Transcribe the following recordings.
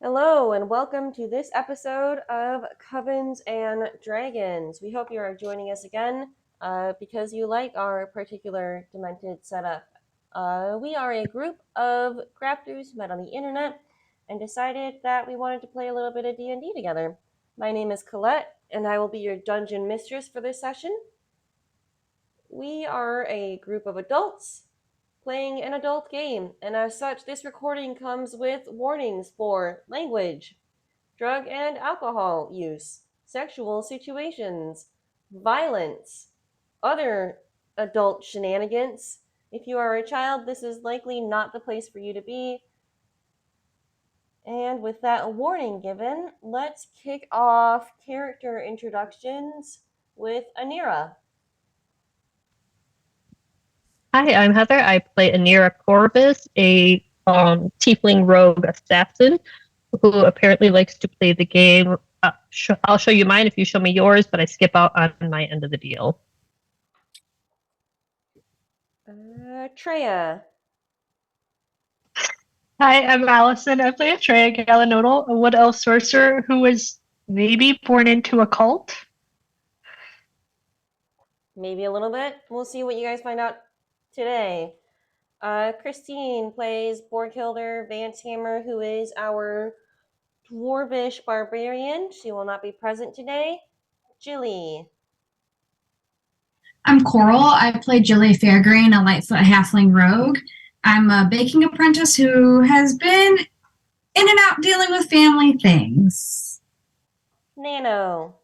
Hello, and welcome to this episode of Covens and Dragons. We hope you are joining us again because you like our particular demented setup. We are a group of crafters who met on the internet and decided that we wanted to play a little bit of D&D together. My name is Colette, and I will be your dungeon mistress for this session. We are a group of adults playing an adult game, and as such, this recording comes with warnings for language, drug and alcohol use, sexual situations, violence, other adult shenanigans. If you are a child, this is likely not the place for you to be. And with that warning given, let's kick off character introductions with Aniira. Hi, I'm Heather. I play Aniira Corvus, a Tiefling rogue assassin who apparently likes to play the game. I'll show you mine if you show me yours, but I skip out on my end of the deal. Atreya. Hi, I'm Allison. I play Atreya Galanodel, a wood elf sorcerer who was maybe born into a cult. Maybe a little bit. We'll see what you guys find out today. Christine plays Börghildr Vancehammer, who is our Dwarvish Barbarian. She will not be present today. Jillie. I'm Coral. I play Jillie Faregrain, a Lightfoot Halfling rogue. I'm a baking apprentice who has been in and out dealing with family things. Nano.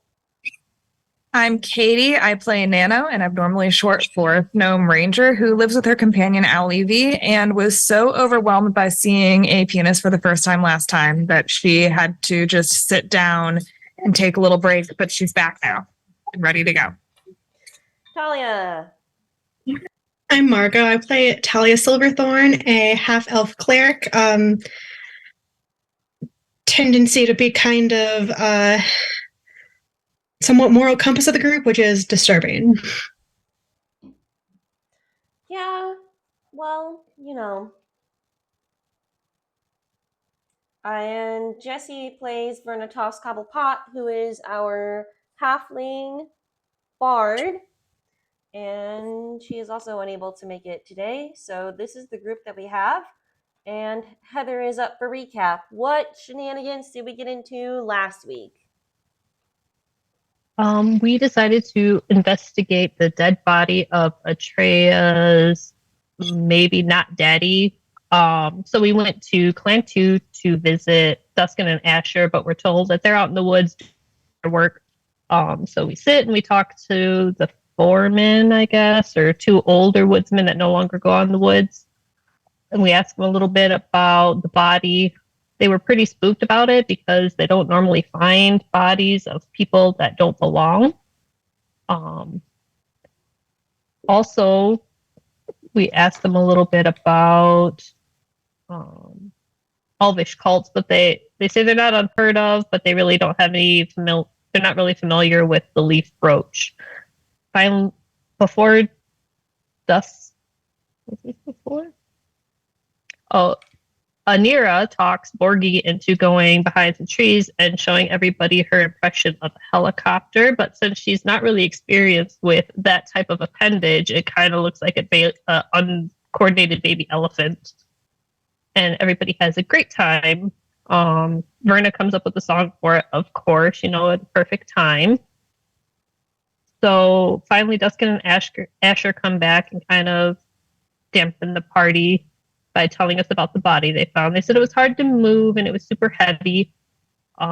I'm Katie. I play Nano, and I'm normally short for Gnome Ranger, who lives with her companion Allivy and was so overwhelmed by seeing a penis for the first time last time that she had to just sit down and take a little break, but she's back now and ready to go. Thalia. I'm Margaux. I play Thalia Silverthorn, a half-elf cleric. Tendency to be kind of somewhat moral compass of the group, which is disturbing. Yeah, well, you know. And Jessie plays Vernatos Cobblepot, who is our halfling bard. And she is also unable to make it today. So this is the group that we have. And Heather is up for recap. What shenanigans did we get into last week? We decided to investigate the dead body of Atreya's maybe not daddy. So we went to Clan 2 to visit Duskin and Asher, but we're told that they're out in the woods doing their work. So we sit and we talk to the foreman, I guess, or two older woodsmen that no longer go out in the woods. And we asked them a little bit about the body. They were pretty spooked about it because they don't normally find bodies of people that don't belong. Also, we asked them a little bit about Elvish cults, but they say they're not unheard of, but they really don't have any they're not really familiar with the leaf brooch. Finally, before dusk, was this before? Oh, Aniira talks Börghildr into going behind some trees and showing everybody her impression of a helicopter. But since she's not really experienced with that type of appendage, it kind of looks like an uncoordinated baby elephant. And everybody has a great time. Verna comes up with a song for it, of course, at the perfect time. So finally, Duskin and Asher come back and kind of dampen the party by telling us about the body they found. They said it was hard to move and it was super heavy.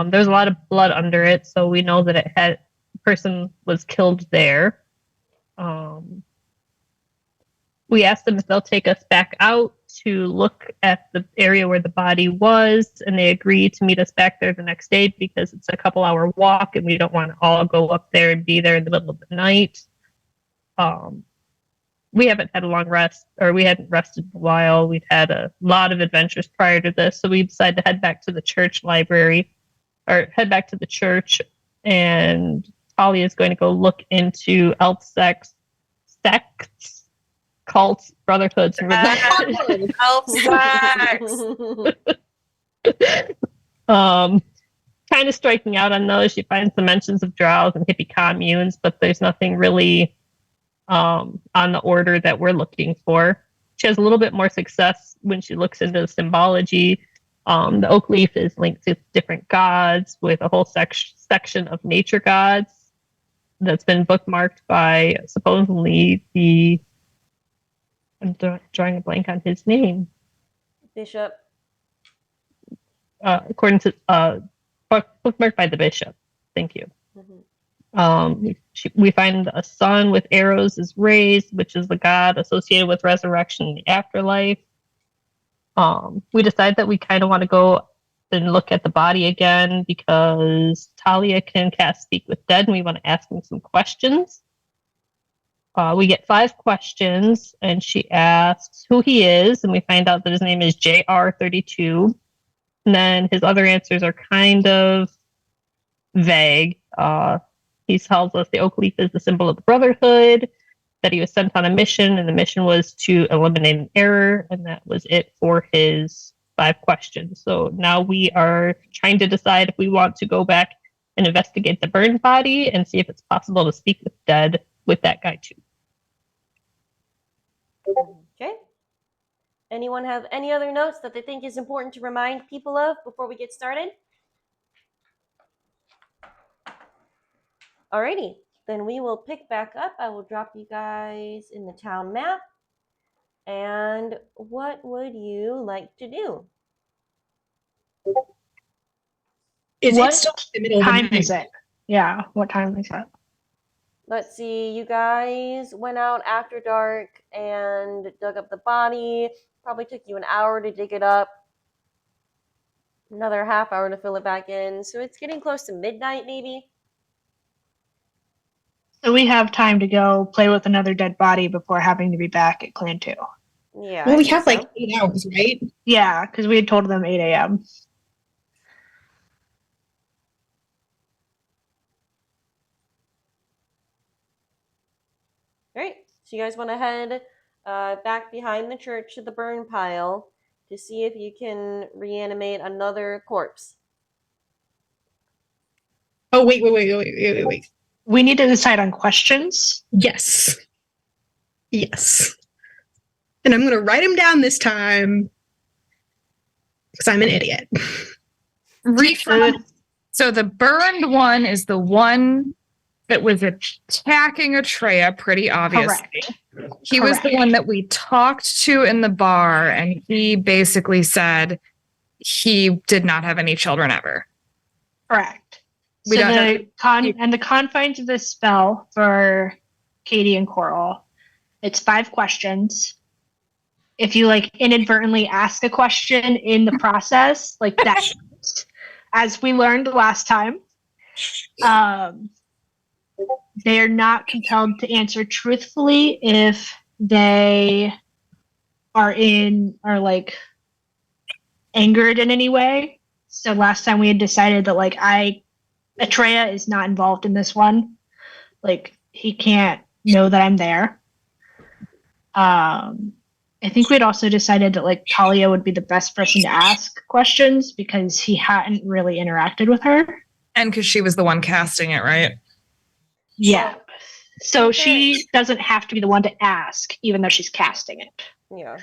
There's a lot of blood under it, so we know that the person was killed there. We asked them if they'll take us back out to look at the area where the body was, and they agreed to meet us back there the next day because it's a couple-hour walk and we don't want to all go up there and be there in the middle of the night. We haven't had a long rest, or we hadn't rested in a while. We've had a lot of adventures prior to this, so we decided to head back to the church library, or head back to the church, and Thalia is going to go look into elf sects, cults, brotherhoods. Elf sex! Kind of striking out on those. She finds the mentions of drows and hippie communes, but there's nothing really on the order that we're looking for. She has a little bit more success when she looks into the symbology. The oak leaf is linked to different gods with a whole section of nature gods that's been bookmarked by supposedly I'm drawing a blank on his name. Bishop. According to bookmarked by the bishop. Thank you. We find a sun with arrows is raised, which is the god associated with resurrection in the afterlife. We decide that we kind of want to go and look at the body again because Thalia can cast Speak with Dead, and we want to ask him some questions. We get 5 questions, and she asks who he is, and we find out that his name is JR32. And then his other answers are kind of vague. He tells us the oak leaf is the symbol of the Brotherhood, that he was sent on a mission, and the mission was to eliminate an error, and that was it for his 5 questions. So now we are trying to decide if we want to go back and investigate the burned body and see if it's possible to speak with dead with that guy too. Okay. Anyone have any other notes that they think is important to remind people of before we get started? Alrighty, then we will pick back up. I will drop you guys in the town map. And what would you like to do? Is What it still the middle of the time night? is it? Yeah, what time is that? Let's see, you guys went out after dark and dug up the body. Probably took you an hour to dig it up. Another half hour to fill it back in. So it's getting close to midnight, maybe. So we have time to go play with another dead body before having to be back at Clan 2. Yeah. Well, I we think have so. like 8 hours, right? Yeah, because we had told them 8 a.m. All right. So you guys want to head back behind the church to the burn pile to see if you can reanimate another corpse. Oh, wait. We need to decide on questions. Yes. Yes. And I'm going to write them down this time because I'm an idiot. So the burned one is the one that was attacking Atreya, pretty obviously. Correct. He was the one that we talked to in the bar, and he basically said he did not have any children ever. Correct. We So don't the confines of this spell for Katie and Coral, it's 5 questions. If you inadvertently ask a question in the process, that, as we learned last time, they are not compelled to answer truthfully if they are angered in any way. So last time we had decided that Atreya is not involved in this one. He can't know that I'm there. I think we'd also decided that Thalia would be the best person to ask questions because he hadn't really interacted with her. And because she was the one casting it, right? Yeah. So she doesn't have to be the one to ask, even though she's casting it. Yeah.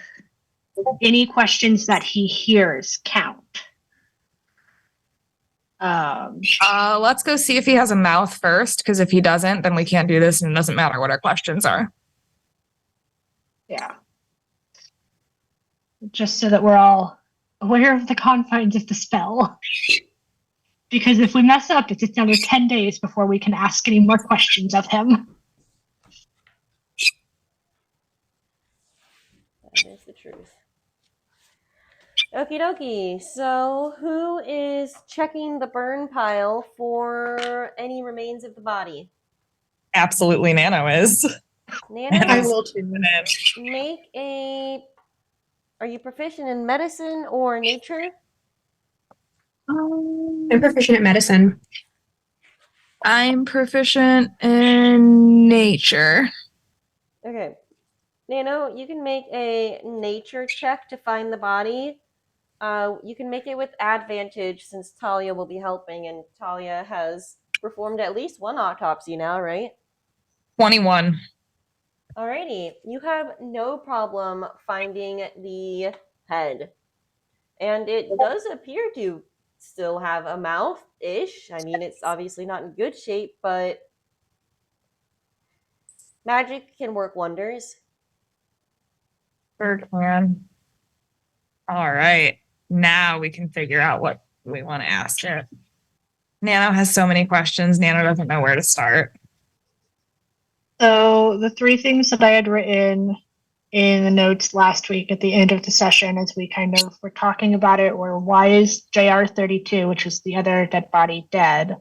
Any questions that he hears count. Let's go see if he has a mouth first, because if he doesn't, then we can't do this, and it doesn't matter what our questions are. Yeah. Just so that we're all aware of the confines of the spell. Because if we mess up, it's another 10 days before we can ask any more questions of him. That is the truth. Okie dokie. So, who is checking the burn pile for any remains of the body? Absolutely, Nano is. Nano, I will too. make a. Are you proficient in medicine or nature? I'm proficient at medicine. I'm proficient in nature. Okay. Nano, you can make a nature check to find the body. You can make it with advantage since Thalia will be helping, and Thalia has performed at least one autopsy now, right? 21. Alrighty, you have no problem finding the head. And it does appear to still have a mouth-ish. I mean, it's obviously not in good shape, but magic can work wonders. Sure can. All right. Now we can figure out what we want to ask it. Nano has so many questions. Nano doesn't know where to start. So the three things that I had written in the notes last week at the end of the session as we kind of were talking about it were, why is JR32, which was the other dead body, dead?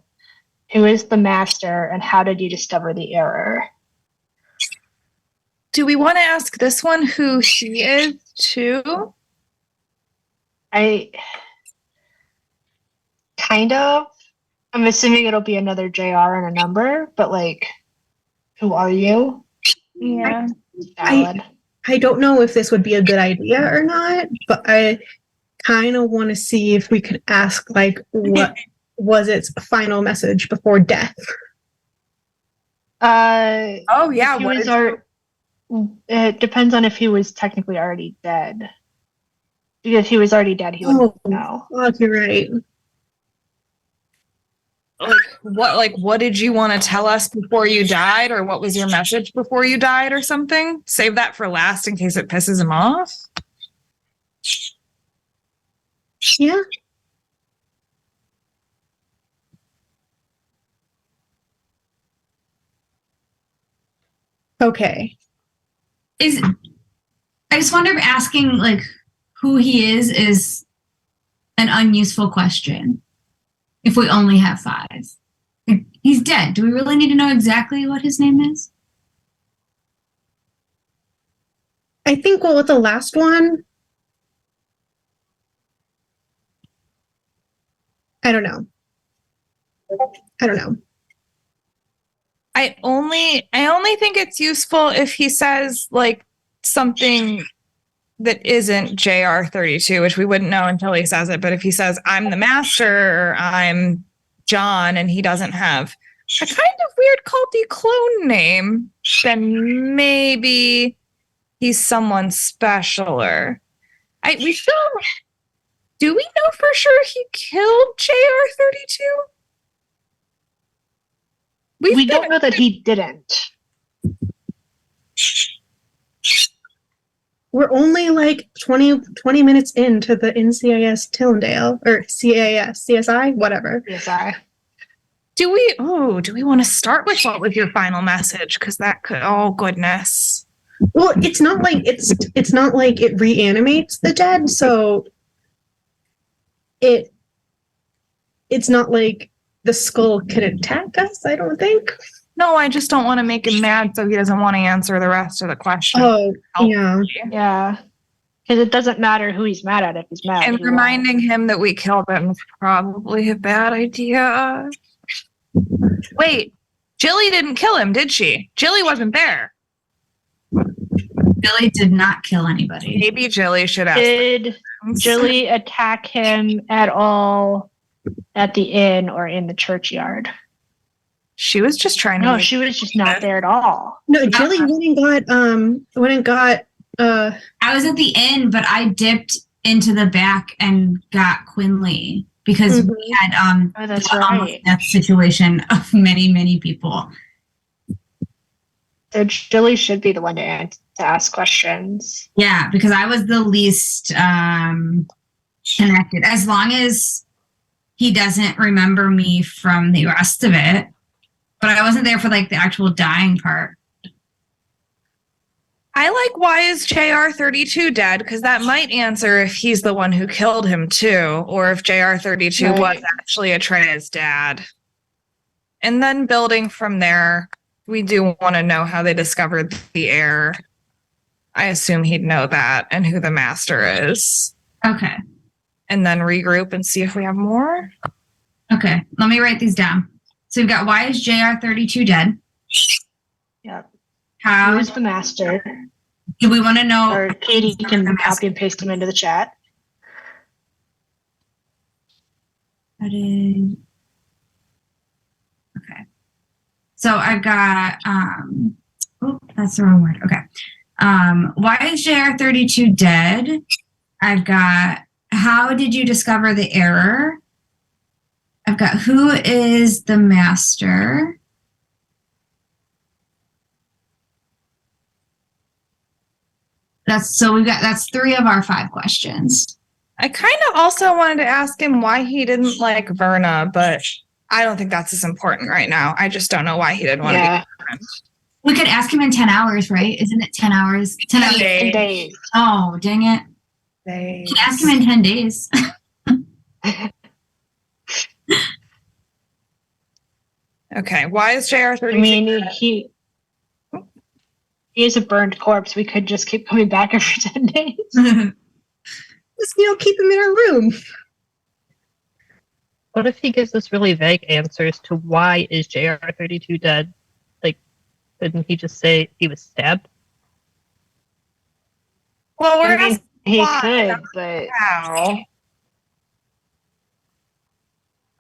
Who is the master, and how did you discover the error? Do we want to ask this one who she is too? I kind of. I'm assuming it'll be another JR and a number, but like, who are you? Yeah. I don't know if this would be a good idea or not, but I kind of want to see if we could ask, like, what was its final message before death. Oh yeah. He was it depends on if he was technically already dead. Because if he was already dead, he wouldn't know. Fuck, you're right. What did you want to tell us before you died, or what was your message before you died, or something? Save that for last in case it pisses him off. Yeah. Okay. I just wonder if asking like who he is an unuseful question. If we only have 5. He's dead. Do we really need to know exactly what his name is? I think, well, with the last one, I don't know. I only think it's useful if he says like something that isn't JR32, which we wouldn't know until he says it. But if he says, I'm the master, or I'm John, and he doesn't have a kind of weird culty clone name, then maybe he's someone specialer. Do we know for sure he killed JR32? We don't know that he didn't. We're only like 20 minutes into the NCIS Tillendale, or CSI, whatever. CSI. Do we want to start with what was your final message? Because that could, oh goodness. Well, it's not like it reanimates the dead, so it's not like the skull can attack us, I don't think. No, I just don't want to make him mad, so he doesn't want to answer the rest of the question. Oh, yeah. Yeah. Because it doesn't matter who he's mad at if he's mad. And reminding him that we killed him is probably a bad idea. Wait, Jillie didn't kill him, did she? Jillie wasn't there. Jillie did not kill anybody. Maybe Jillie should ask. Did Jillie attack him at all at the inn or in the churchyard? She was just trying to. No, she was just not there at all. No, Jillie went and got I was at the inn, but I dipped into the back and got Quinley because we had that's the right. death situation of many people. So Jillie should be the one to ask questions. Yeah, because I was the least connected. As long as he doesn't remember me from the rest of it. But I wasn't there for like the actual dying part. I like, why is JR32 dead? Because that might answer if he's the one who killed him too, or if JR32 was actually Atreya's dad. And then building from there, we do want to know how they discovered the heir. I assume he'd know that and who the master is. Okay. And then regroup and see if we have more. Okay, let me write these down. So we've got, why is JR32 dead? Yeah. How Who's the master? do we want to know? Or Katie can copy and paste them into the chat. Headed. Okay. So I've got, oh, that's the wrong word. Okay. Why is JR32 dead? I've got, how did you discover the error? I've got, who is the master? That's 3 of our 5 questions. I kind of also wanted to ask him why he didn't like Verna, but I don't think that's as important right now. I just don't know why he didn't want to be a friend. We could ask him in 10 hours, right? Isn't it 10 hours? 10 hours. Days. Oh, dang it. Days. We can ask him in 10 days. Okay, why is JR32? I mean, he is a burned corpse. We could just keep coming back every 10 days. Just, keep him in our room. What if he gives us really vague answers to why is JR32 dead? Like, couldn't he just say he was stabbed? Well, we're I mean, asking he why, could, not but how.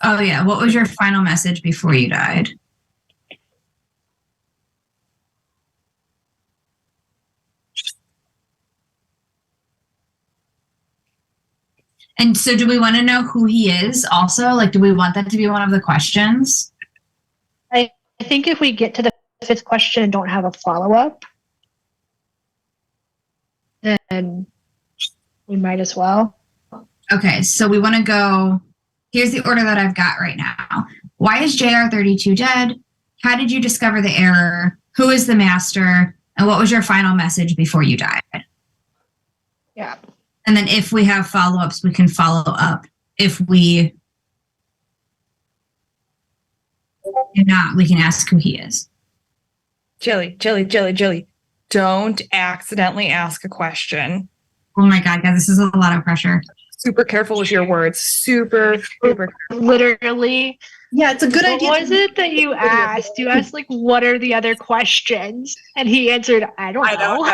Oh, yeah. What was your final message before you died? And so do we want to know who he is also? Like, do we want that to be one of the questions? I think if we get to the 5th question and don't have a follow-up, then we might as well. Okay, so we want to go, here's the order that I've got right now. Why is JR32 dead? How did you discover the error? Who is the master? And what was your final message before you died? Yeah. And then if we have follow-ups, we can follow up. If we do not, we can ask who he is. Jillie. Don't accidentally ask a question. Oh my God, guys, this is a lot of pressure. Super careful with your words. Super careful. Literally. Yeah, it's a good idea. What was it that you asked? You asked, like, what are the other questions? And he answered, I don't know.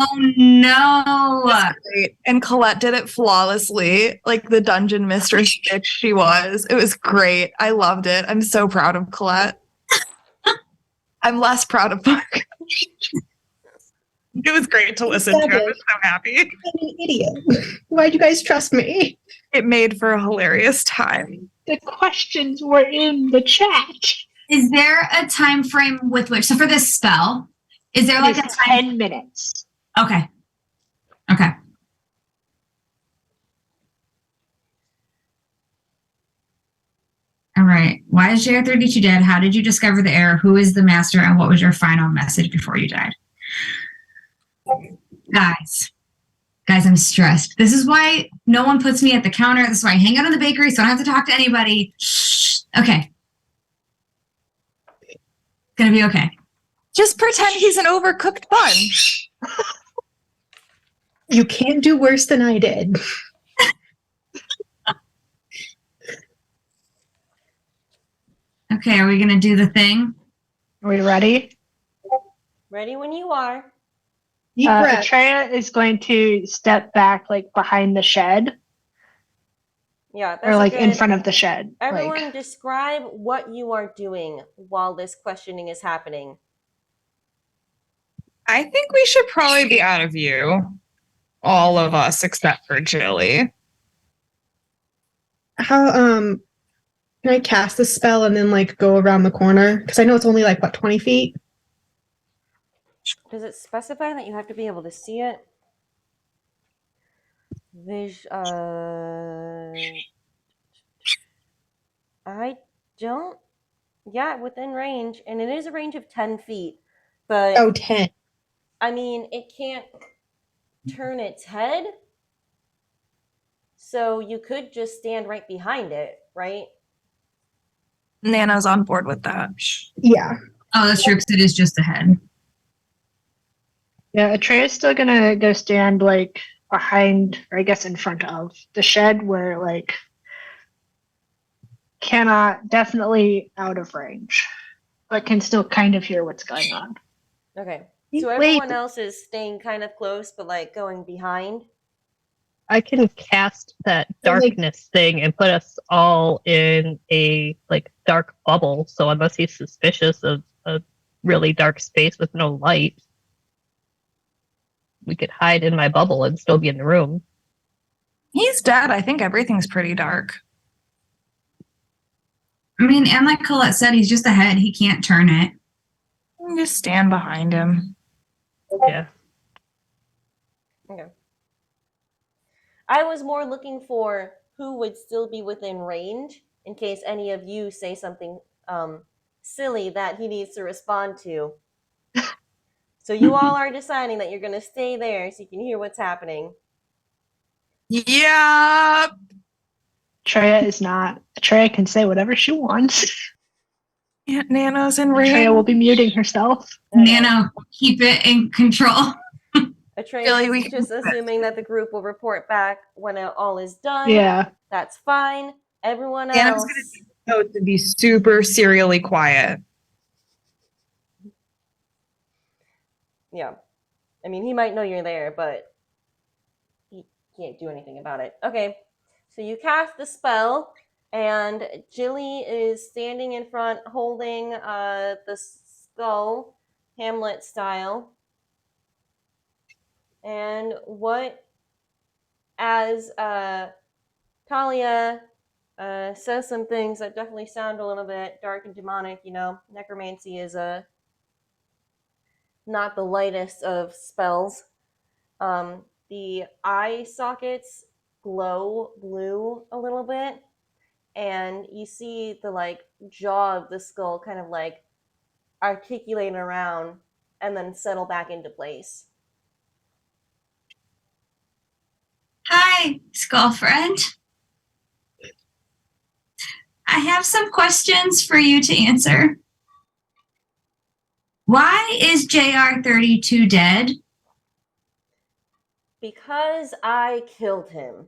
Oh no. Great. And Colette did it flawlessly, like the dungeon mistress bitch she was. It was great. I loved it. I'm so proud of Colette. I'm less proud of Mark. It was great to listen to. I was so happy. I'm an idiot. Why'd you guys trust me? It made for a hilarious time. The questions were in the chat. Is there a time frame with which, so for this spell, is there like a It's time? 10 minutes. Okay. All right. Why is JR32 dead? How did you discover the error? Who is the master? And what was your final message before you died? Guys, I'm stressed. This is why no one puts me at the counter. This is why I hang out in the bakery, so I don't have to talk to anybody. Shh. Okay. It's gonna be okay. Just pretend he's an overcooked bun. You can't do worse than I did. Okay, are we gonna do the thing? Are we ready? Ready when you are. Deep breath. Atreya is going to step back, like, behind the shed. Yeah, that's Or, like, in good. front of the shed. Everyone, Like, describe what you are doing while this questioning is happening. I think we should probably be out of view. All of us except for Jillie. How can I cast the spell and then like go around the corner? Because I know it's only like what, 20 feet? Does it specify that you have to be able to see it? I don't. Yeah, within range, and it is a range of 10 feet. But Oh, 10. I mean, it can't turn its head, so you could just stand right behind it, right? Nana's on board with that. Yeah. Oh, that's true, because it is just ahead. yeah, Atreya's still gonna go stand, like, behind, or I guess in front of the shed where, like, definitely out of range, but can still kind of hear what's going on. Okay. So everyone else is staying kind of close, but like going behind. I can cast that darkness thing and put us all in a like dark bubble. So unless he's suspicious of a really dark space with no light, we could hide in my bubble and still be in the room. He's dead. I think everything's pretty dark. I mean, and like Colette said, he's just ahead. He can't turn it. Just stand behind him. Yeah. Okay. I was more looking for who would still be within range in case any of you say something silly that he needs to respond to. So you all are deciding that you're going to stay there so you can hear what's happening. Yeah. Atreya is not. Atreya can say whatever she wants. Yeah, Nano's in range. Atreya will be muting herself. Nano, keep it in control. Atreya Really, is just assuming that the group will report back when it all is done. Yeah. That's fine. Everyone Nano's else. going to be super serially quiet. Yeah. I mean, he might know you're there, but he can't do anything about it. Okay. So you cast the spell, and Jillie is standing in front holding the skull, Hamlet style. And as Thalia says some things that definitely sound a little bit dark and demonic, necromancy is not the lightest of spells. The eye sockets glow blue a little bit, and you see the jaw of the skull kind of articulate around and then settle back into place. Hi, skull friend. I have some questions for you to answer. Why is JR32 dead? Because I killed him.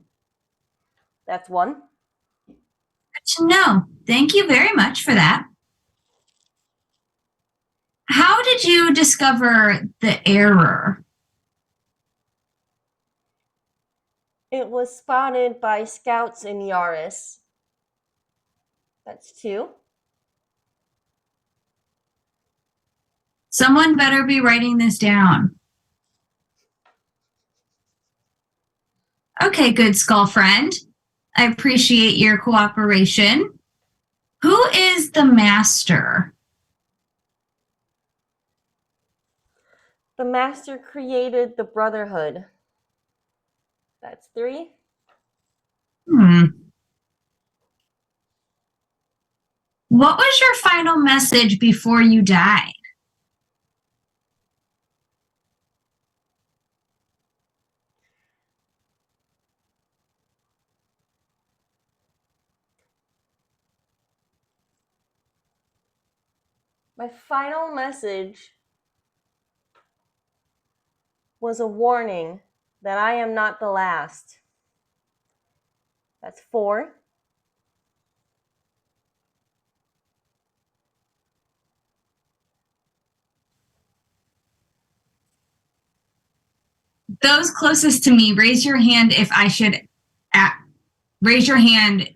That's one. Good to know. Thank you very much for that. How did you discover the error? It was spotted by scouts in Yaris. That's two. Someone better be writing this down. Okay, good skull friend. I appreciate your cooperation. Who is the master? The master created the Brotherhood. That's three. What was your final message before you died? My final message was a warning that I am not the last. That's four. Those closest to me, raise your hand if I should raise your hand.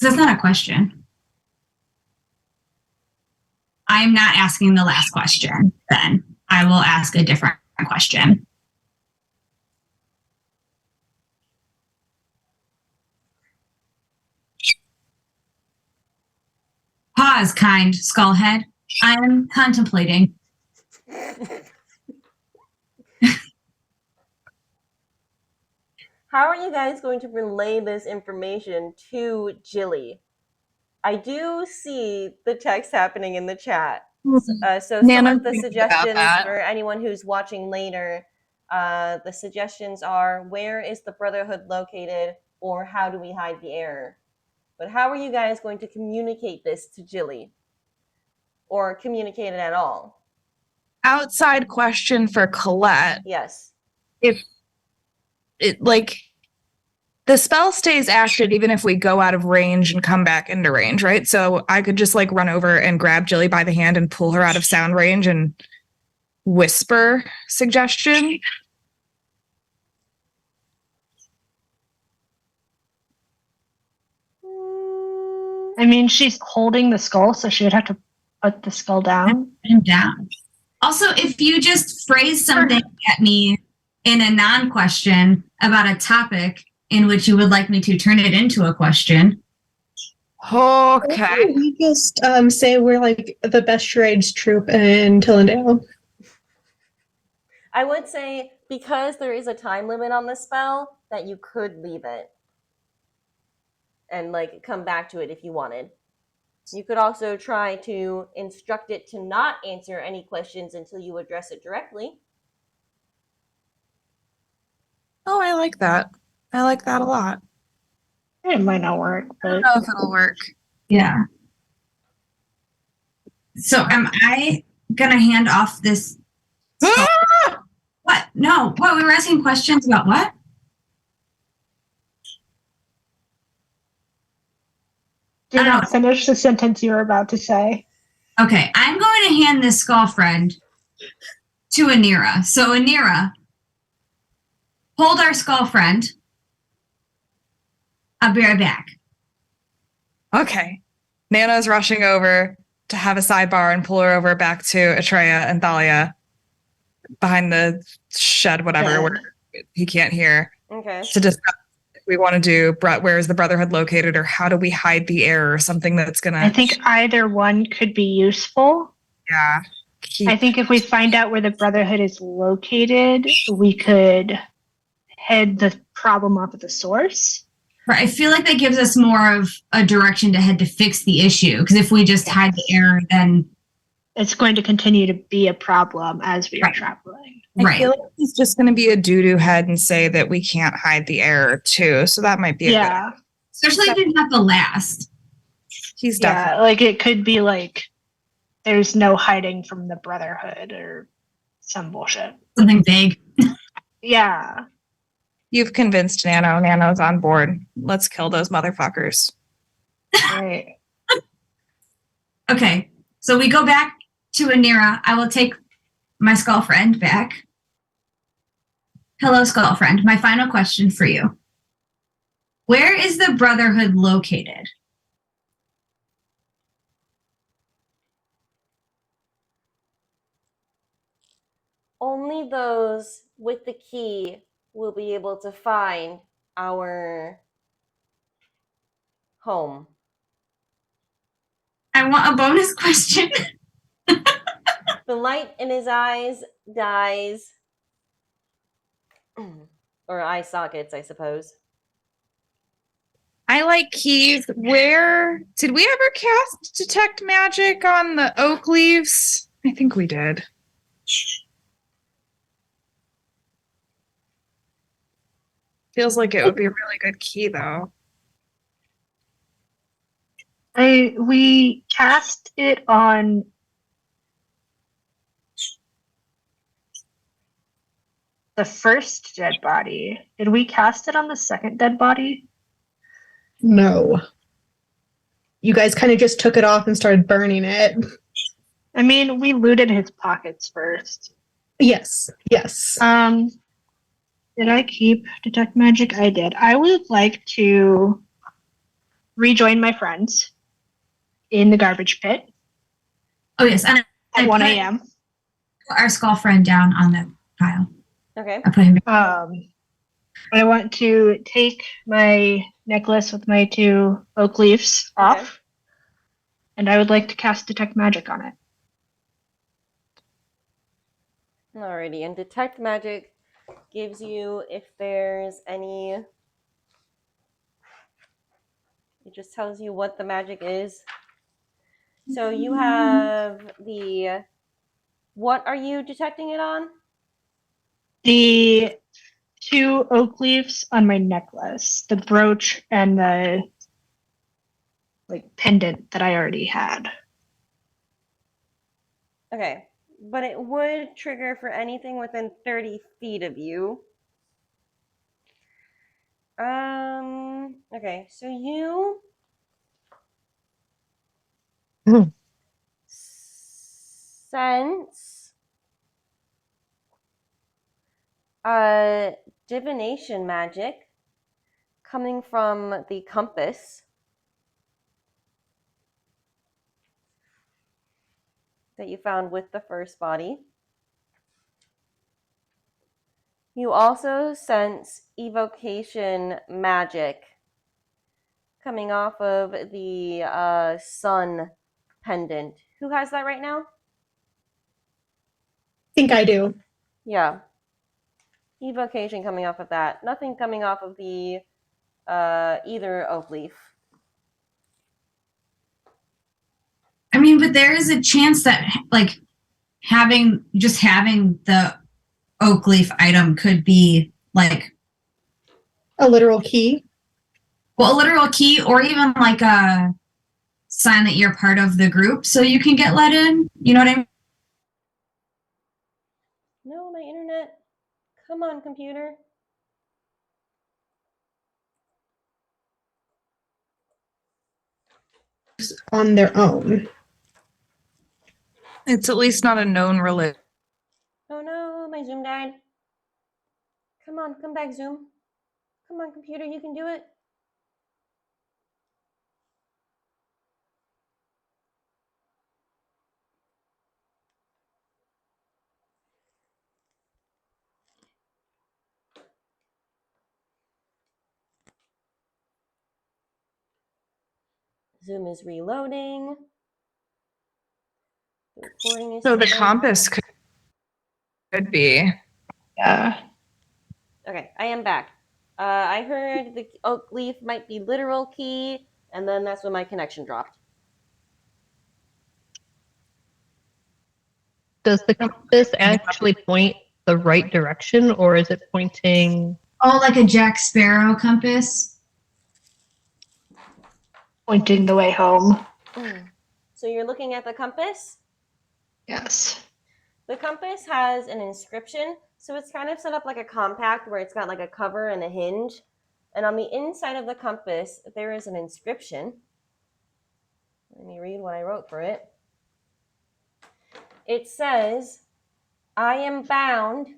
That's not a question. I am not asking the last question, then. I will ask a different question. Pause, kind skullhead. I am contemplating. How are you guys going to relay this information to Jillie? I do see the text happening in the chat. So some Nana, of the think suggestions about that. for anyone who's watching later, the suggestions are, where is the Brotherhood located, or how do we hide the error? But how are you guys going to communicate this to Jillie? Or communicate it at all? Outside question for Colette. Yes. If it the spell stays active even if we go out of range and come back into range, right? So I could just run over and grab Jillie by the hand and pull her out of sound range and whisper suggestion. I mean, she's holding the skull, so she would have to put the skull down. Him down. Also, if you just phrase something at me in a non-question about a topic in which you would like me to turn it into a question. Okay. We just say we're like the best charades troupe in Tillendale. I would say, because there is a time limit on the spell, that you could leave it and like come back to it if you wanted. You could also try to instruct it to not answer any questions until you address it directly. Oh, I like that. I like that a lot. It might not work, I don't but know if it'll work. Yeah. So am I gonna hand off this? What? No. What? We were asking questions about what? do not finish the sentence you were about to say. Okay, I'm going to hand this skull friend to Aniira. So Aniira, hold our skull friend. I'll be right back. Okay. Nana's rushing over to have a sidebar and pull her over back to Atreya and Thalia behind the shed, whatever, Yeah. where he can't hear, Okay. to discuss if we want to do where is the Brotherhood located, or how do we hide the error, or something that's gonna. I think either one could be useful. Yeah. I think if we find out where the Brotherhood is located, we could head the problem off at the source. Right, I feel like that gives us more of a direction to head to fix the issue. Because if we just hide the error, then It's going to continue to be a problem as we are Right. traveling. I feel like he's just going to be a doo-doo head and say that we can't hide the error too. So that might be a Yeah. Especially if he's not the last. He's definitely. Yeah, like it could be like there's no hiding from the Brotherhood or some bullshit. Something vague. Yeah. You've convinced Nano. Nano's on board. Let's kill those motherfuckers. Right. Okay, so we go back to Aniira. I will take my skull friend back. Hello, skull friend. My final question for you. Where is the Brotherhood located? Only those with the key will be able to find our home. I want a bonus question. The light in his eyes dies. Or eye sockets, I suppose. I like keys. Where did we ever cast detect magic on the oak leaves? I think we did. Feels like it would be a really good key, though. We cast it on the first dead body. Did we cast it on the second dead body? No. You guys kind of just took it off and started burning it. I mean, we looted his pockets first. Yes. Yes. Did I keep detect magic? I did. I would like to rejoin my friends in the garbage pit Oh, yes. And at 1 a.m. Put our skull friend down on the pile. Okay. I put him I want to take my necklace with my 2 oak leaves off, and I would like to cast detect magic on it. Alrighty, and detect magic gives you if there's any. It just tells you what the magic is. So you have the. What are you detecting it on? The 2 oak leaves on my necklace, the brooch and the pendant that I already had. Okay, but it would trigger for anything within 30 feet of you. Okay, so you sense divination magic coming from the compass. that you found with the first body. You also sense evocation magic coming off of the sun pendant. Who has that right now? Think I do. Yeah. Evocation coming off of that. Nothing coming off of the either oak leaf. I mean, but there is a chance that like having the oak leaf item could be like A literal key. well, a literal key or even like a sign that you're part of the group so you can get let in. You know what I mean? No, my internet. Come on, computer. On their own. It's at least not a known religion. Oh no, my Zoom died. Come on, come back, Zoom. Come on, computer, you can do it. Zoom is reloading. The recording is So the still compass going. could be. Yeah. Okay, I am back. I heard the oak leaf might be literal key, and then that's when my connection dropped. Does the compass actually point the right direction, or is it pointing? Oh, like a Jack Sparrow compass. Pointing the way home. So you're looking at the compass? Yes. The compass has an inscription, so it's kind of set up like a compact where it's got like a cover and a hinge. And on the inside of the compass, there is an inscription. Let me read what I wrote for it. It says, I am bound.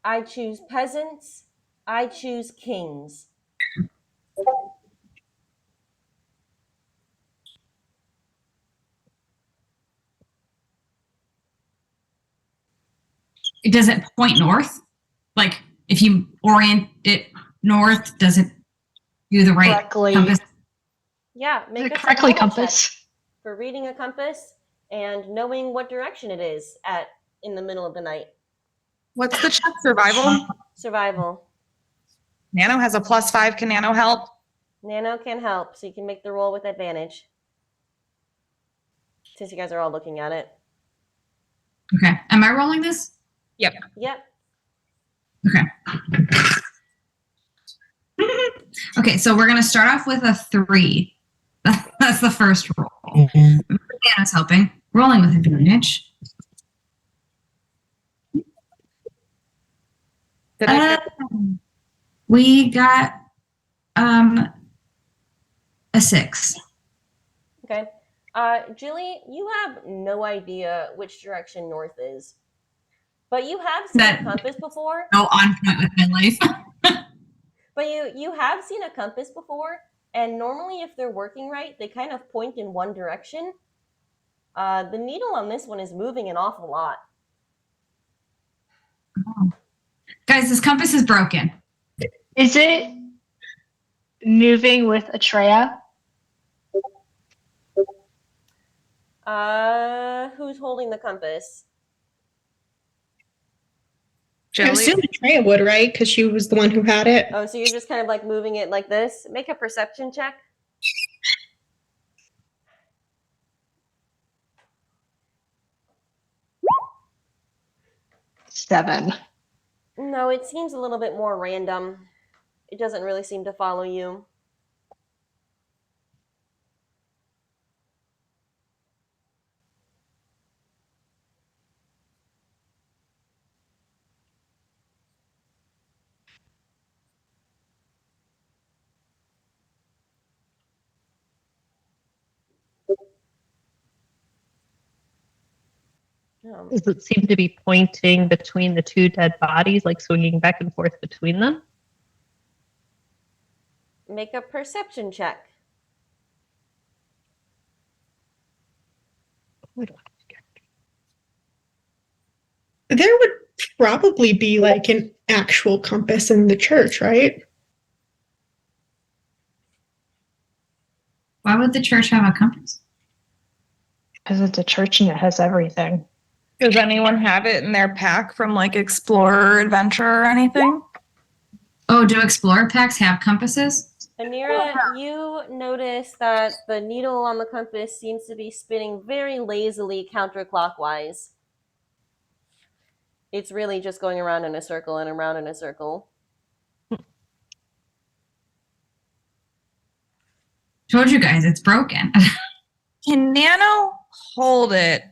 I choose peasants. I choose kings. It doesn't point north. Like if you orient it north, does it do the right Correctly. compass? Yeah, make a Correctly survival check compass. for reading a compass and knowing what direction it is at in the middle of the night. What's the check? Survival? Survival. Nano has a +5. Can Nano help? Nano can help, so you can make the roll with advantage. Since you guys are all looking at it. Okay. Am I rolling this? Yep. Yep. Okay. Okay, so we're gonna start off with a 3. That's the first roll. Anna's helping. Rolling with advantage. Did I We got a 6. Okay. Jillie, you have no idea which direction north is. But you have seen That- a compass before. No on point with my life. But you have seen a compass before, and normally if they're working right, they kind of point in one direction. The needle on this one is moving an awful lot. Guys, this compass is broken. Is it moving with Atreya? Who's holding the compass? I Jillie? assume Atreya would, right? Because she was the one who had it. Oh, so you're just kind of like moving it like this? Make a perception check. Seven. No, it seems a little bit more random. It doesn't really seem to follow you. Does it seem to be pointing between the two dead bodies, like swinging back and forth between them? Make a perception check. There would probably be like an actual compass in the church, right? Why would the church have a compass? Because it's a church and it has everything. Does anyone have it in their pack from like Explorer, Adventure, or anything? Oh, do Explorer packs have compasses? Aniira, you notice that the needle on the compass seems to be spinning very lazily counterclockwise. It's really just going around in a circle and around in a circle. Told you guys, it's broken. Can Nano hold it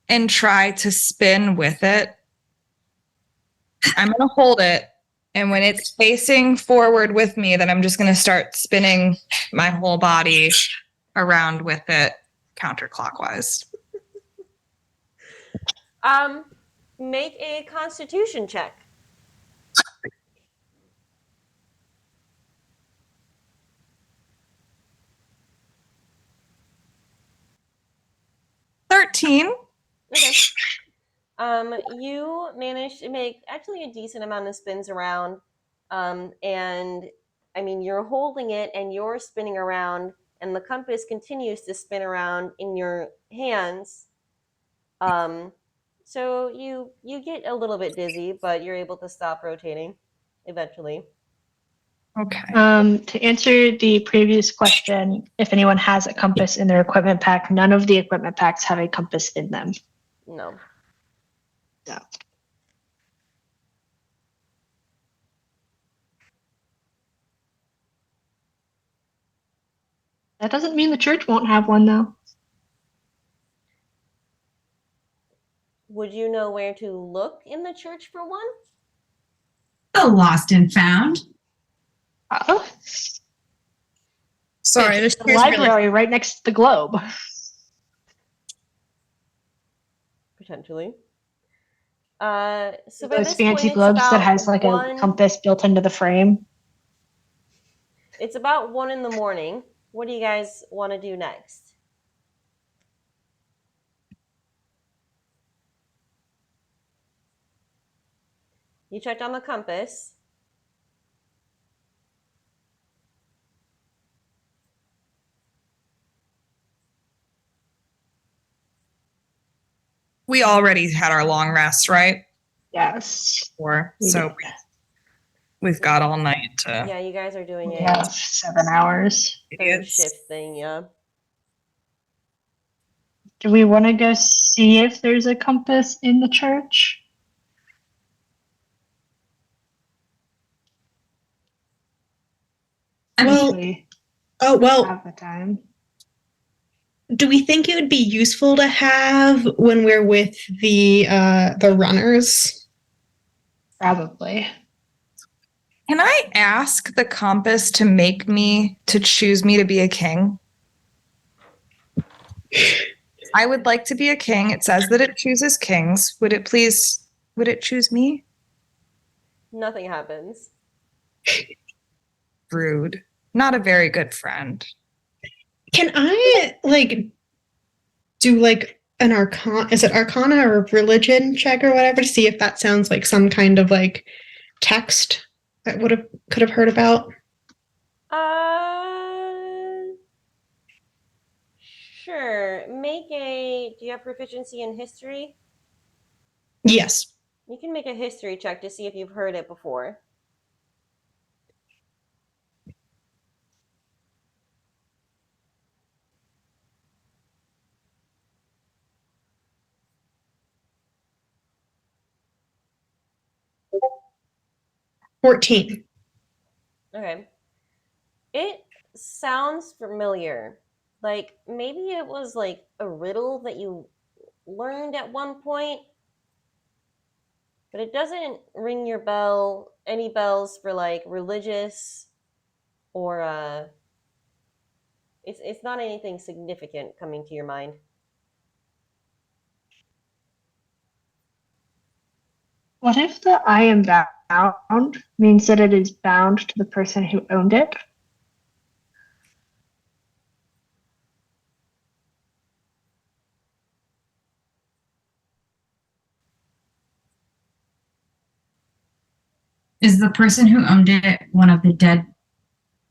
and try to spin with it? I'm going to hold it. And when it's facing forward with me, then I'm just going to start spinning my whole body around with it counterclockwise. Make a Constitution check. $13. Okay. You managed to make actually a decent amount of spins around. And I mean, you're holding it and you're spinning around, and the compass continues to spin around in your hands. So you get a little bit dizzy, but you're able to stop rotating eventually. Okay. To answer the previous question, if anyone has a compass in their equipment pack, none of the equipment packs have a compass in them. No. So. That doesn't mean the church won't have one, though. Would you know where to look in the church for one? The lost and found. Oh, Sorry, this the library right next to the globe. Potentially. So by Those this fancy point, globes it's that about has like a compass built into the frame. It's about 1 in the morning. What do you guys want to do next? You checked on the compass. We already had our long rest, right? Yes. So we've got all night to. Yeah, you guys are doing Yeah, 7 hours. third shift thing, yeah. Do we want to go see if there's a compass in the church? Well, Have the time. do we think it would be useful to have when we're with the runners? Probably. Can I ask the compass to choose me to be a king? I would like to be a king. It says that it chooses kings. Would it choose me? Nothing happens. Rude. Not a very good friend. Can I do an Arcana or religion check or whatever to see if that sounds like some kind of text that could have heard about? Sure. Do you have proficiency in history? Yes. You can make a history check to see if you've heard it before. $14. Okay. It sounds familiar. Like maybe it was like a riddle that you learned at one point, but it doesn't ring any bells for religious or it's not anything significant coming to your mind. What if the I am bound means that it is bound to the person who owned it? Is the person who owned it one of the dead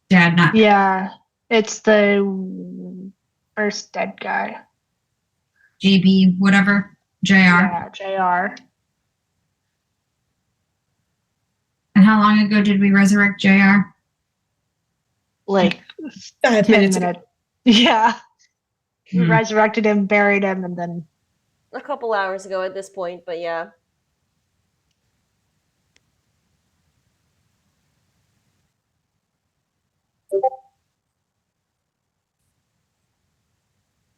dad? Not Yeah, it's the first dead guy. JB, whatever. JR. Yeah, JR. And how long ago did we resurrect JR? Like 5 10 minutes ago. minutes. Yeah. We Hmm. resurrected him, buried him, and then A couple hours ago at this point, but yeah.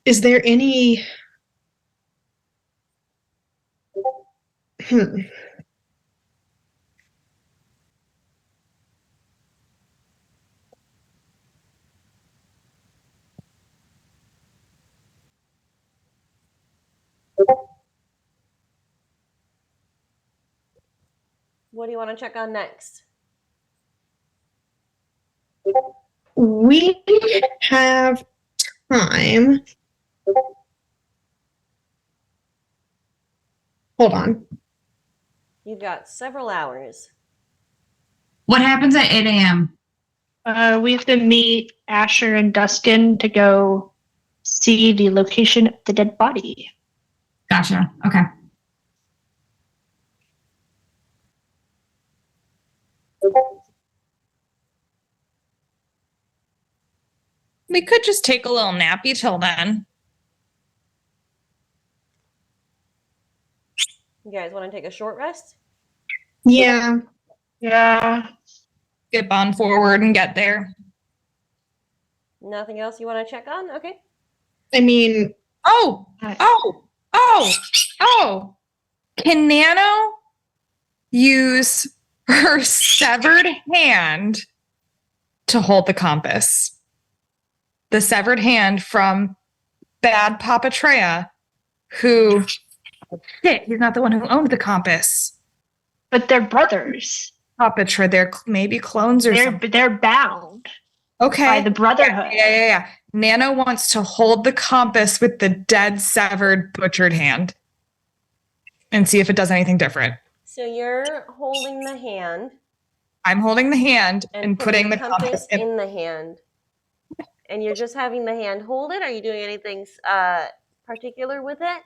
Is there any... What do you want to check on next? We have time. Hold on. You've got several hours. What happens at 8 a.m.? we have to meet Asher and Duskin to go see the location of the dead body. Gotcha. Okay. We could just take a little nappy till then. You guys want to take a short rest? Yeah. Yeah. Skip on forward and get there. Nothing else you want to check on? Okay. I mean, Oh! Can Nano use her severed hand to hold the compass? The severed hand from bad Papa Atreya, who... Shit, he's not the one who owned the compass. But they're brothers. Papa Atreya, they're maybe clones or something. They're bound Okay. by the Brotherhood. Yeah. Nano wants to hold the compass with the dead, severed, butchered hand and see if it does anything different. So you're holding the hand I'm holding the hand and putting the compass compass in. in the hand. And you're just having the hand hold it? Are you doing anything particular with it?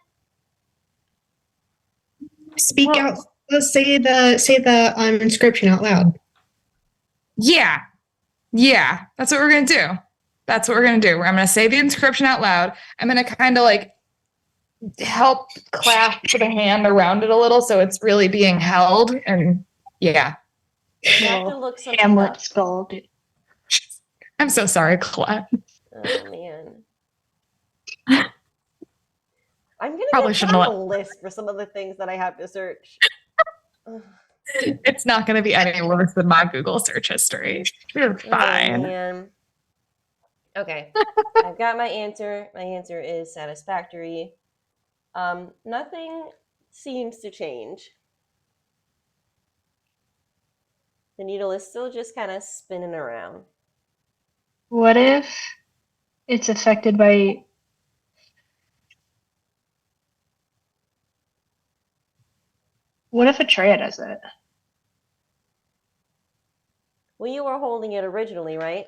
speak out. Let's say the inscription out loud. Yeah. That's what we're gonna do. I'm gonna say the inscription out loud. I'm gonna kind of like help clasp the hand around it a little so it's really being held. And yeah. You have to look something Hamlet up. skull. I'm so sorry, Colette. Oh man. I'm gonna Probably get shouldn't on let- a list for some of the things that I have to search. It's not gonna be any worse than my Google search history. You're Oh, fine. man. Okay. I've got my answer. My answer is satisfactory. Nothing seems to change. The needle is still just kind of spinning around. What if it's affected by... What if Atreya does it? Well, you were holding it originally, right?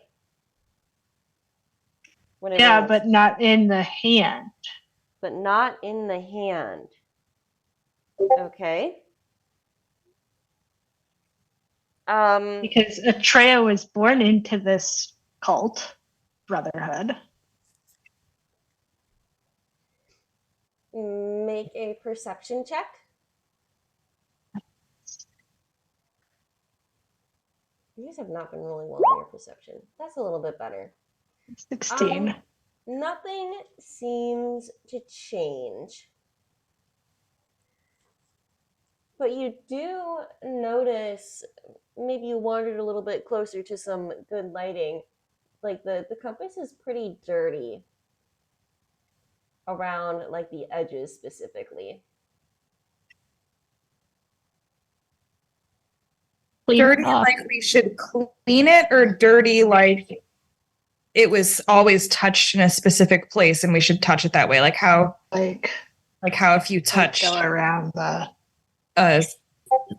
When it Yeah, was- but not in the hand. but not in the hand. Okay. Because Atreya was born into this cult, Brotherhood. Make a perception check. You guys have not been rolling well on your perception. That's a little bit better. 16. Nothing seems to change. But you do notice, maybe you wandered a little bit closer to some good lighting, like the compass is pretty dirty around like the edges specifically. Dirty like we should clean it, or dirty like it was always touched in a specific place and we should touch it that way? Like how like how if you touch go around the... a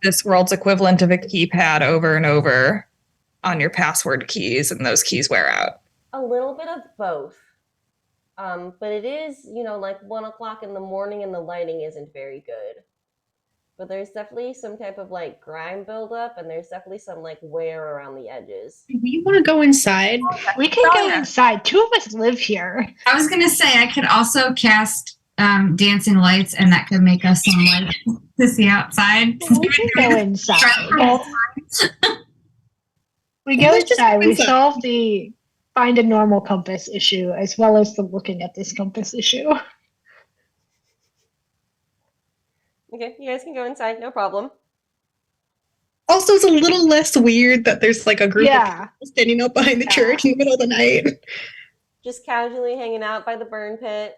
this world's equivalent of a keypad over and over on your password keys, and those keys wear out. A little bit of both. But it is, like 1 o'clock in the morning and the lighting isn't very good. But there's definitely some type of like grime buildup, and there's definitely some like wear around the edges. We want to go inside. We can go inside. 2 of us live here. I was gonna say I could also cast dancing lights, and that could make us some light to see outside. We can go inside. We go Let's just inside. go We inside. solve the find a normal compass issue as well as the looking at this compass issue. Okay, you guys can go inside, no problem. Also, it's a little less weird that there's like a group of Yeah. people standing up behind the church in the middle of the night. Just casually hanging out by the burn pit.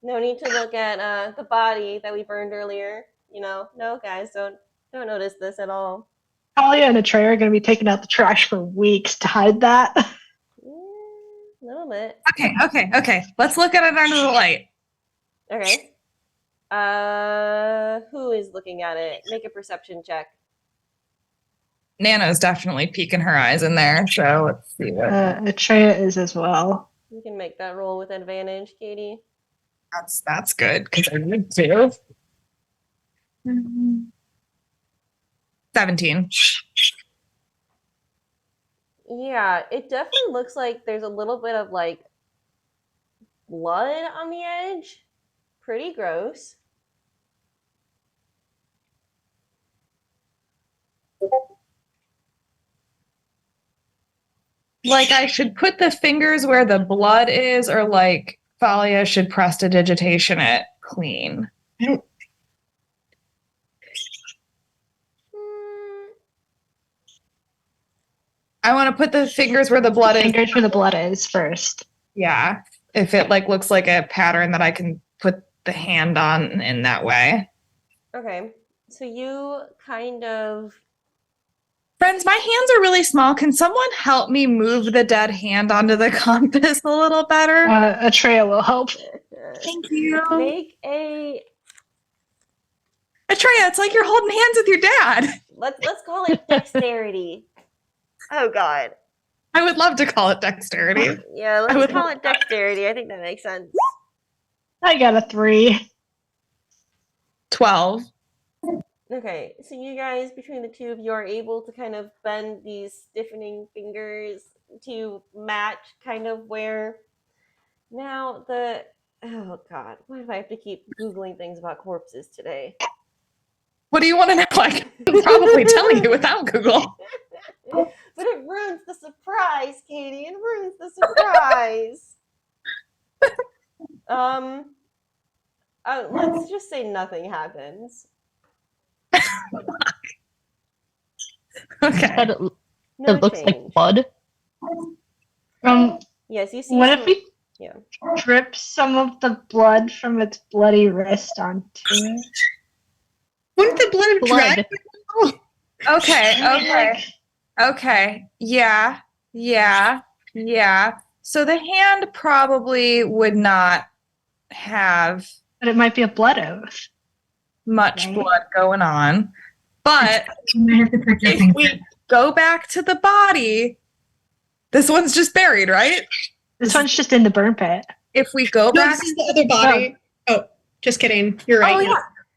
No need to look at the body that we burned earlier. No, guys, don't notice this at all. Thalia and Atreya are going to be taking out the trash for weeks to hide that. A little bit. Okay. Let's look at it under the light. Okay. Who is looking at it? Make a perception check. Nano's definitely peeking her eyes in there, so let's see what. Atreya is as well. You can make that roll with advantage, Katie. That's good, because I need to. 17. Yeah, it definitely looks like there's a little bit of like blood on the edge. Pretty gross. Like, I should put the fingers where the blood is, or like Thalia should prestidigitation it clean. I want to put the fingers where the blood is. Fingers where the blood is first. Yeah. If it like looks like a pattern that I can put the hand on in that way. Okay, so you kind of Friends, my hands are really small. Can someone help me move the dead hand onto the compass a little better? Atreya will help. Thank you. make a Atreya, it's like you're holding hands with your dad. let's call it dexterity. Oh God. I would love to call it dexterity. Yeah, I let's would call love it dexterity. I think that makes sense. I got a 3. 12. Okay, so you guys, between the two of you, are able to kind of bend these stiffening fingers to match kind of where. Now, oh God, why do I have to keep Googling things about corpses today? What do you want to know? I can probably tell you without Google. But it ruins the surprise, Katie. It ruins the surprise. Let's just say nothing happens. Okay. But it No looks change. like blood. Yes, you see. What some- if we Yeah. drip some of the blood from its bloody wrist onto it? Wouldn't the blood of Blood. dragon? Okay. Yeah. So the hand probably would not have But it might be a blood oath. much Right. blood going on. But You might have to prick your if finger. we go back to the body, this one's just buried, right? This one's just in the burn pit. If we go No, back, this is the other body. Oh, just kidding. You're right. oh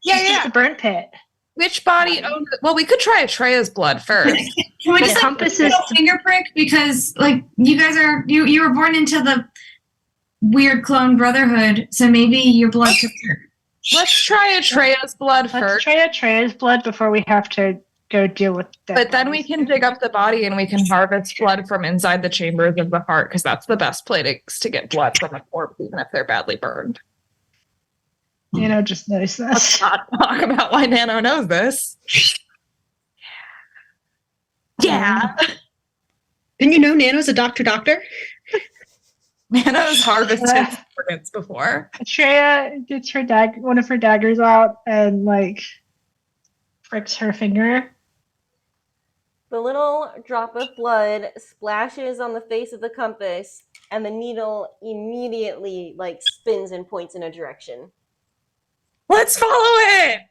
yeah, It's just the burn pit. Which body owned it? Well, we could try Atreya's blood first. Can we The just compass like, is- little finger prick, because like you guys are you were born into the weird clone brotherhood, so maybe your blood could work. Let's try Atreya's blood Let's first. try Atreya's blood before we have to go deal with dead But then we bodies. can dig up the body and we can harvest blood from inside the chambers of the heart, because that's the best place to get blood from a corpse, even if they're badly burned. Just knows this. Let's not talk about why Nano knows this. Yeah. Didn't you know Nano's a doctor? Nano's harvested organs before. Atreya gets her one of her daggers out and pricks her finger. The little drop of blood splashes on the face of the compass, and the needle immediately spins and points in a direction. Let's follow it.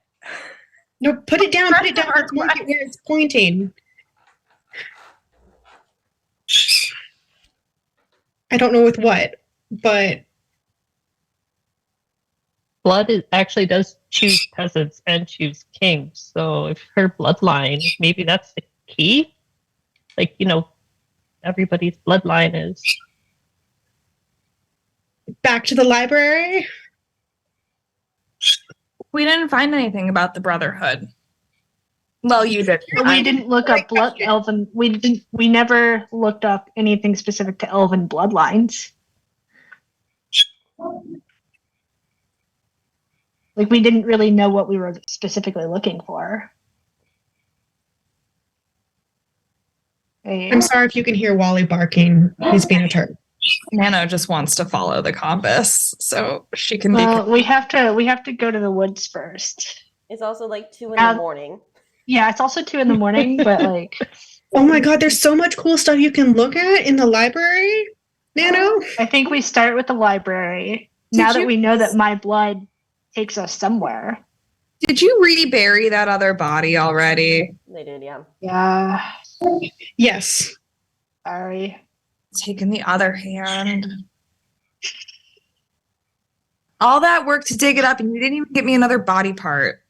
No, put it down. Put it down. Let's mark it where it's pointing. I don't know with what, but Blood actually does choose peasants and choose kings. So if her bloodline, maybe that's the key. Like, everybody's bloodline is. back to the library. We didn't find anything about the Brotherhood. Well, you did. We didn't look up blood elven. We never looked up anything specific to elven bloodlines. Like, we didn't really know what we were specifically looking for. I'm sorry if you can hear Wally barking. He's being a turd. Nano just wants to follow the compass, so she can Well, we have to go to the woods first. It's also like 2 in the morning. Yeah, it's also 2 in the morning, but like. Oh my god, there's so much cool stuff you can look at in the library, Nano. I think we start with the library. Now that we know that my blood takes us somewhere. Did you rebury that other body already? They did, yeah. Yeah. Yes. Sorry. Taking the other hand. All that work to dig it up, and you didn't even get me another body part.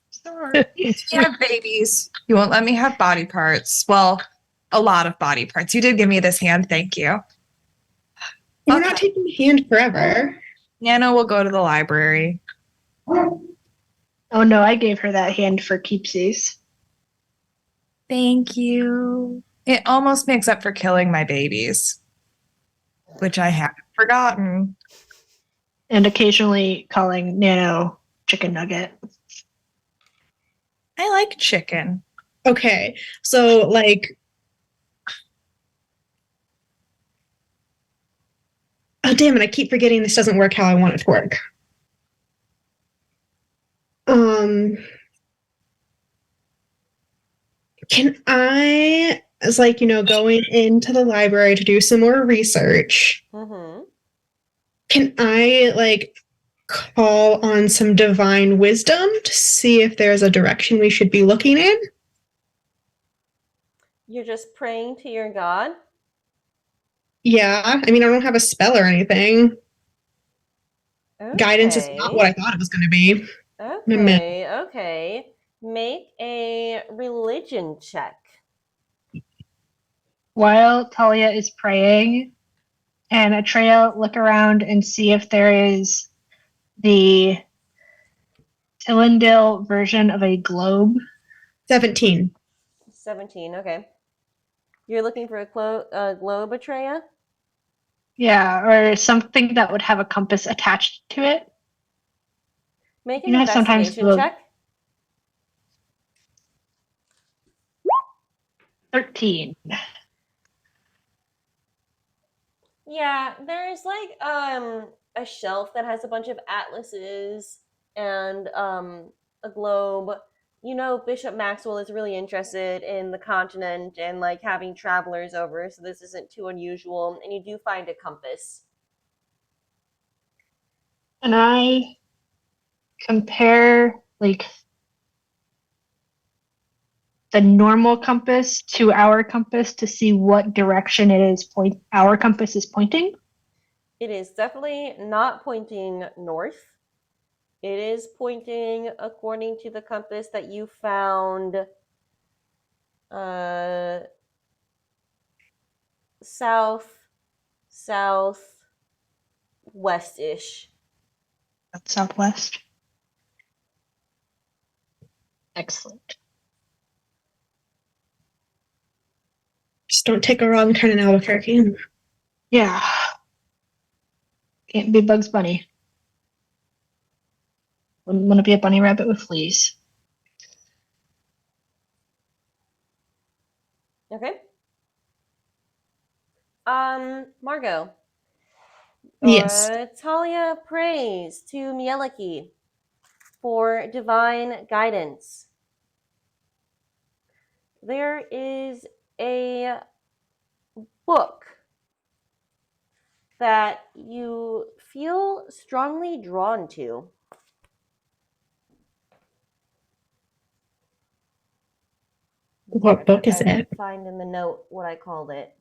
Sorry. You have babies. You won't let me have body parts. Well, a lot of body parts. You did give me this hand. Thank you. We're not taking the hand forever. Nano will go to the library. Oh no, I gave her that hand for keepsies. Thank you. It almost makes up for killing my babies, which I haven't forgotten. And occasionally calling Nano chicken nugget. I like chicken. Okay, so like, oh damn it! I keep forgetting this doesn't work how I want it to work. Can I, as like, going into the library to do some more research, can I like call on some divine wisdom to see if there's a direction we should be looking in? You're just praying to your god? Yeah, I mean, I don't have a spell or anything. Okay. Guidance is not what I thought it was going to be. Okay. Make a religion check. While Thalia is praying, and Atreya look around and see if there is the Tillendale version of a globe. 17. 17, okay. You're looking for a globe, Atreya? Yeah, or something that would have a compass attached to it. Make an You know, sometimes investigation check. 13. Yeah, there's like a shelf that has a bunch of atlases and a globe. Bishop Maxwell is really interested in the continent and like having travelers over, so this isn't too unusual. And you do find a compass. And I compare like the normal compass to our compass to see what direction our compass is pointing. It is definitely not pointing north. It is pointing according to the compass that you found southwest-ish. That's southwest. Excellent. Just don't take a wrong turn in Albuquerque. Yeah. Can't be Bugs Bunny. Wouldn't want to be a bunny rabbit with fleas. Okay. Margaux. Yes. Thalia prays to Mieliki for divine guidance. There is a book that you feel strongly drawn to. What book is I it? find in the note what I called it.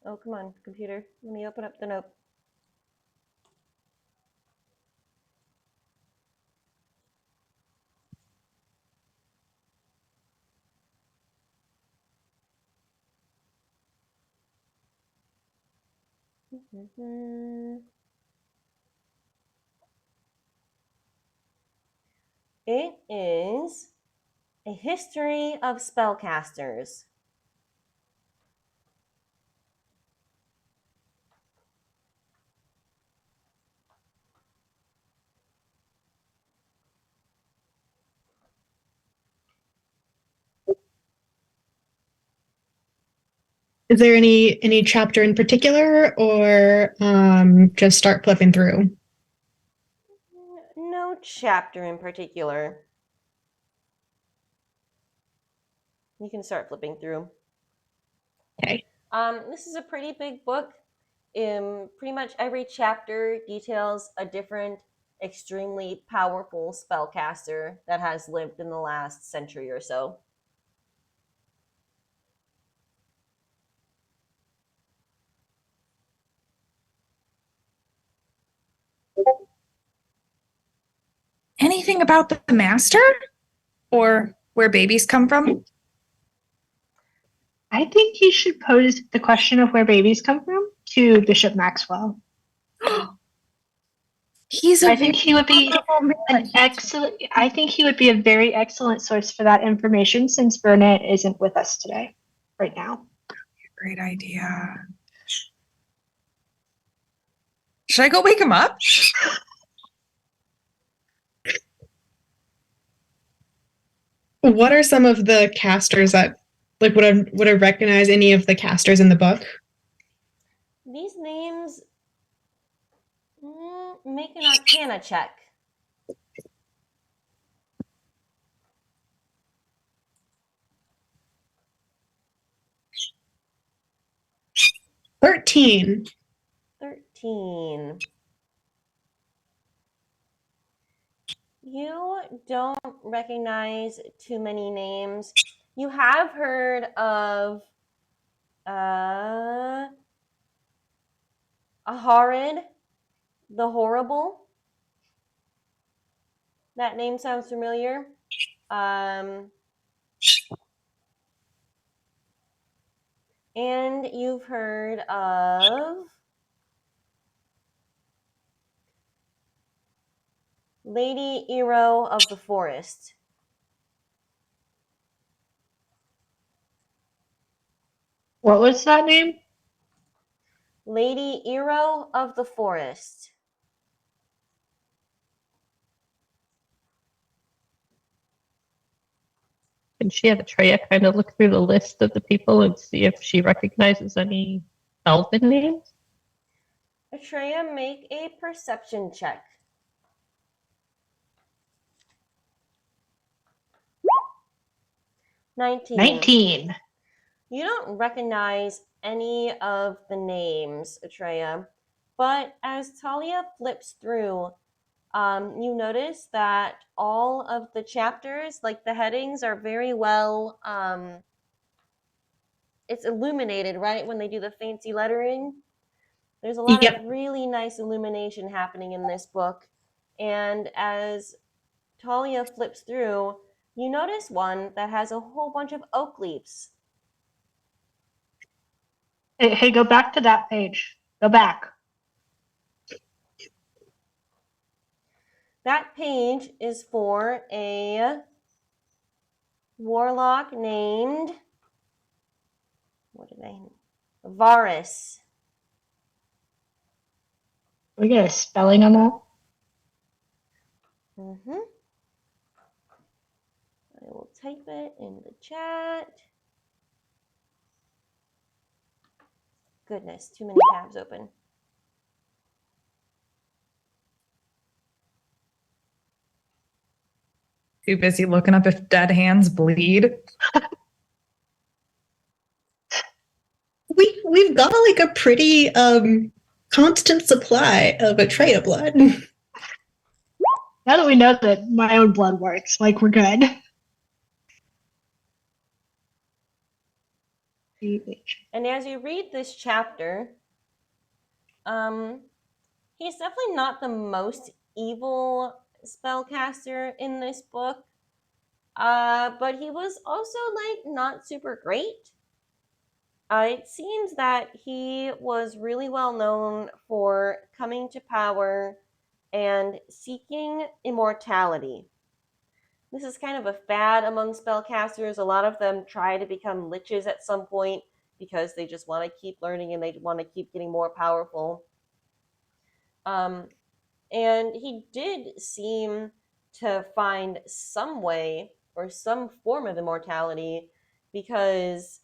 Oh, come on, computer. Let me open up the note. It is A History of Spellcasters. Is there any chapter in particular, or just start flipping through? No chapter in particular. You can start flipping through. Okay. This is a pretty big book. Pretty much every chapter details a different, extremely powerful spellcaster that has lived in the last century or so. Anything about the master? Or where babies come from? I think you should pose the question of where babies come from to Bishop Maxwell. I think he would be an excellent. I think he would be a very excellent source for that information, since Burnett isn't with us today, right now. Great idea. Should I go wake him up? What are some of the casters that, like, would I recognize any of the casters in the book? These names make an Arcana check. $13. 13. You don't recognize too many names. You have heard of Aharid, the Horrible. That name sounds familiar. And you've heard of Lady Eero of the Forest. What was that name? Lady Eero of the Forest. Can she have Atreya kind of look through the list of the people and see if she recognizes any elven names? Atreya, make a perception check. 19. You don't recognize any of the names, Atreya, but as Thalia flips through, you notice that all of the chapters, like the headings, are very well, it's illuminated, right, when they do the fancy lettering. There's a lot of really nice illumination happening in this book, and as Thalia flips through, you notice one that has a whole bunch of oak leaves. Hey, go back to that page. Go back. That page is for a warlock named, Varus. We get a spelling on that? I will type it in the chat. Goodness, too many tabs open. Too busy looking up if dead hands bleed. We've got like a pretty constant supply of Atreya blood. Now that we know that my own blood works, like, we're good. And as you read this chapter, he's definitely not the most evil spellcaster in this book, but he was also like not super great. It seems that he was really well known for coming to power and seeking immortality. This is kind of a fad among spellcasters. A lot of them try to become liches at some point because they just want to keep learning and they want to keep getting more powerful. And he did seem to find some way or some form of immortality because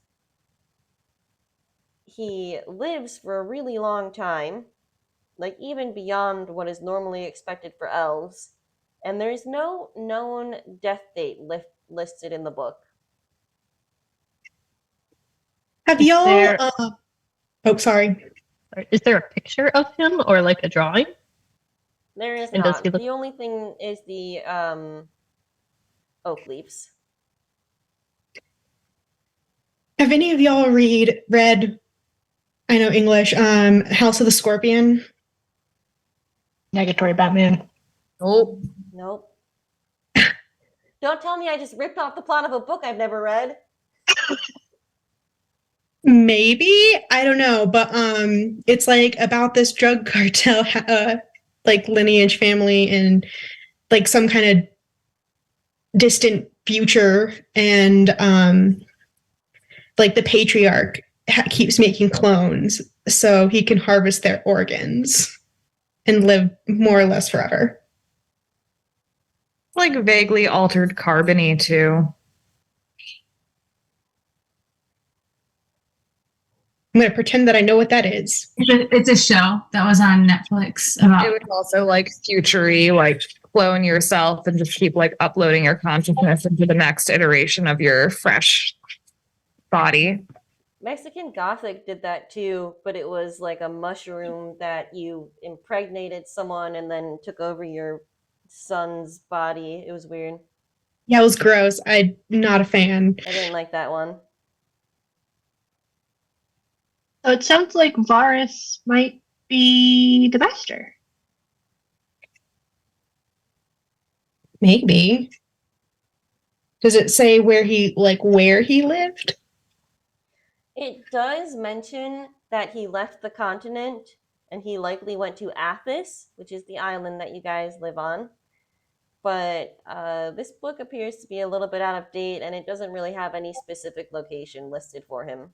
he lives for a really long time, like even beyond what is normally expected for elves. And there's no known death date listed in the book. Have Is y'all? there- Oh, sorry. Is there a picture of him or like a drawing? There is And does not. he look- The only thing is the oak leaves. Have any of y'all read? I know English. House of the Scorpion. Negatory Batman. Nope. Nope. Don't tell me I just ripped off the plot of a book I've never read. Maybe, I don't know, but it's like about this drug cartel, like lineage family in like some kind of distant future, and like the patriarch keeps making clones so he can harvest their organs and live more or less forever. Like vaguely altered carbony too. I'm going to pretend that I know what that is. It's a show that was on Netflix about. It was also like futury, like clone yourself and just keep like uploading your consciousness into the next iteration of your fresh body. Mexican Gothic did that too, but it was like a mushroom that you impregnated someone and then took over your son's body. It was weird. Yeah, it was gross. I'm not a fan. I didn't like that one. So it sounds like Varus might be the master. Maybe. Does it say where he lived? It does mention that he left the continent and he likely went to Athos, which is the island that you guys live on. But this book appears to be a little bit out of date and it doesn't really have any specific location listed for him.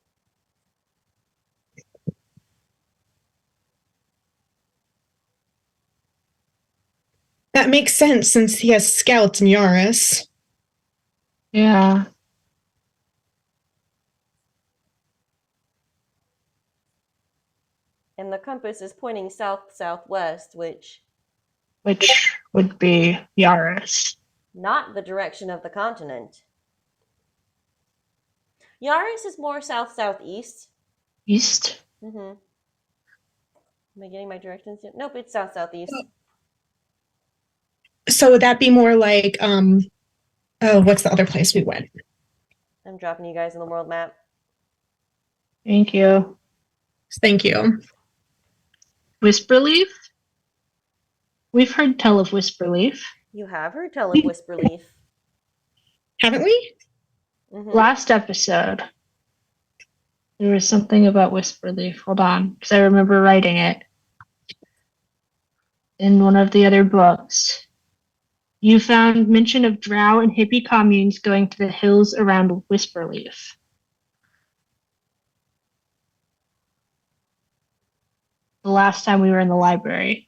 That makes sense since he has scouts in Yaris. Yeah. And the compass is pointing south-southwest, which Would be Yaris. not the direction of the continent. Yaris is more south-southeast. East. Mm-hmm. Am I getting my directions yet? Nope, it's south-southeast. So would that be more like what's the other place we went? I'm dropping you guys on the world map. Thank you. Thank you. Whisperleaf? We've heard tell of Whisperleaf. You have heard tell of Whisperleaf. Haven't we? Mm-hmm. Last episode, there was something about Whisperleaf. Hold on, because I remember writing it in one of the other books. You found mention of drow and hippie communes going to the hills around Whisperleaf. The last time we were in the library.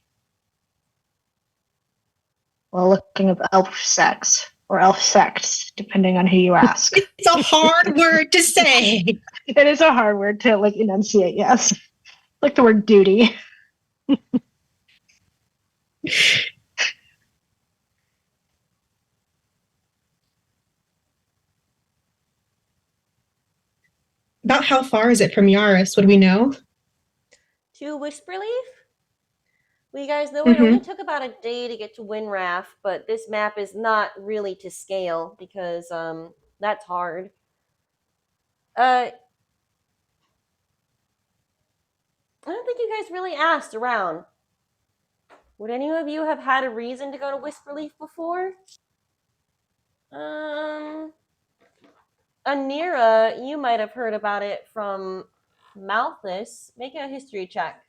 While looking up elf sex, or elf sects, depending on who you ask. It's a hard word to say. It is a hard word to like enunciate, yes. Like the word duty. About how far is it from Yaris? Would we know? To Whisperleaf? Well, you guys know it Mhm. only took about a day to get to Winrath, but this map is not really to scale because that's hard. I don't think you guys really asked around. Would any of you have had a reason to go to Whisperleaf before? Aniira, you might have heard about it from Malthus. Make a history check.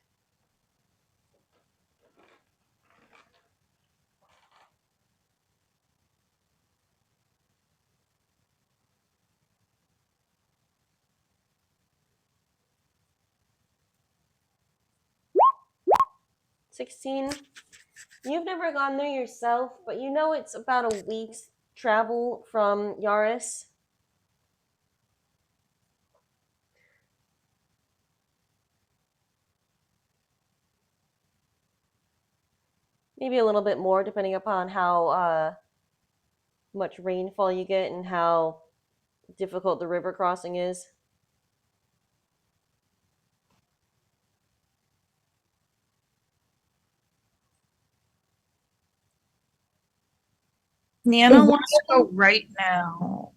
16. You've never gone there yourself, but you know it's about a week's travel from Yaris. Maybe a little bit more, depending upon how much rainfall you get and how difficult the river crossing is. Nana Oh, wants to go right now.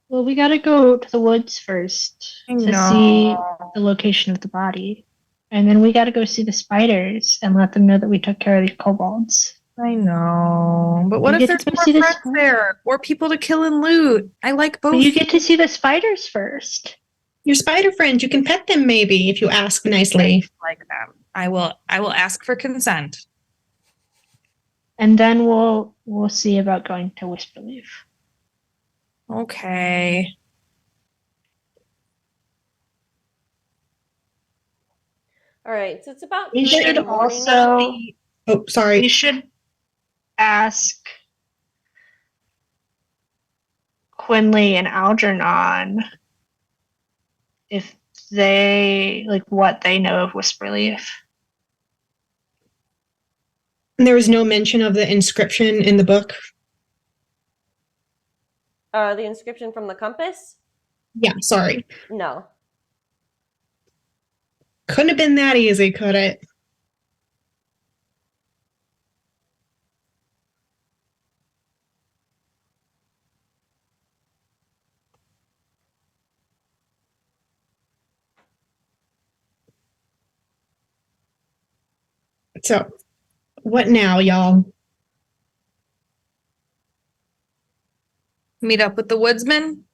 Well, we gotta go to the woods first I to know. see the location of the body. And then we gotta go see the spiders and let them know that we took care of these kobolds. I know. But what You if get to there's go see more the friends spiders. there? Or people to kill and loot? I like both. But you get to see the spiders first. your spider friends, you can pet them maybe if you ask nicely. Like them. I will ask for consent. And then we'll see about going to Whisperleaf. Okay. All right, so it's about We 3 in should the morning. also Oh, sorry. we should ask Quinley and Algernon if they what they know of Whisperleaf. There was no mention of the inscription in the book. The inscription from the compass? Yeah, sorry. No. Couldn't have been that easy, could it? So, what now, y'all? Meet up with the woodsman?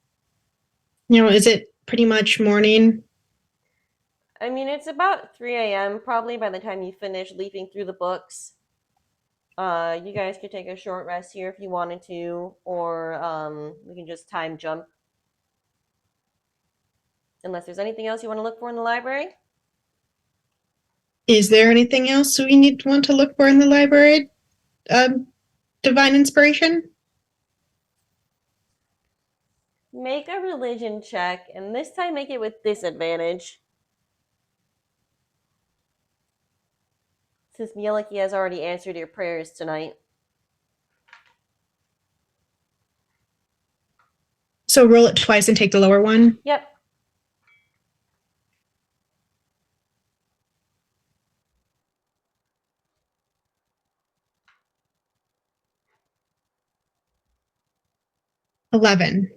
Is it pretty much morning? I mean, it's about 3 a.m. probably by the time you finish leafing through the books. You guys could take a short rest here if you wanted to, or we can just time jump. Unless there's anything else you want to look for in the library. Is there anything else we want to look for in the library? Divine inspiration? Make a religion check, and this time make it with disadvantage. Since Mieliki has already answered your prayers tonight. So roll it twice and take the lower one? Yep. $11.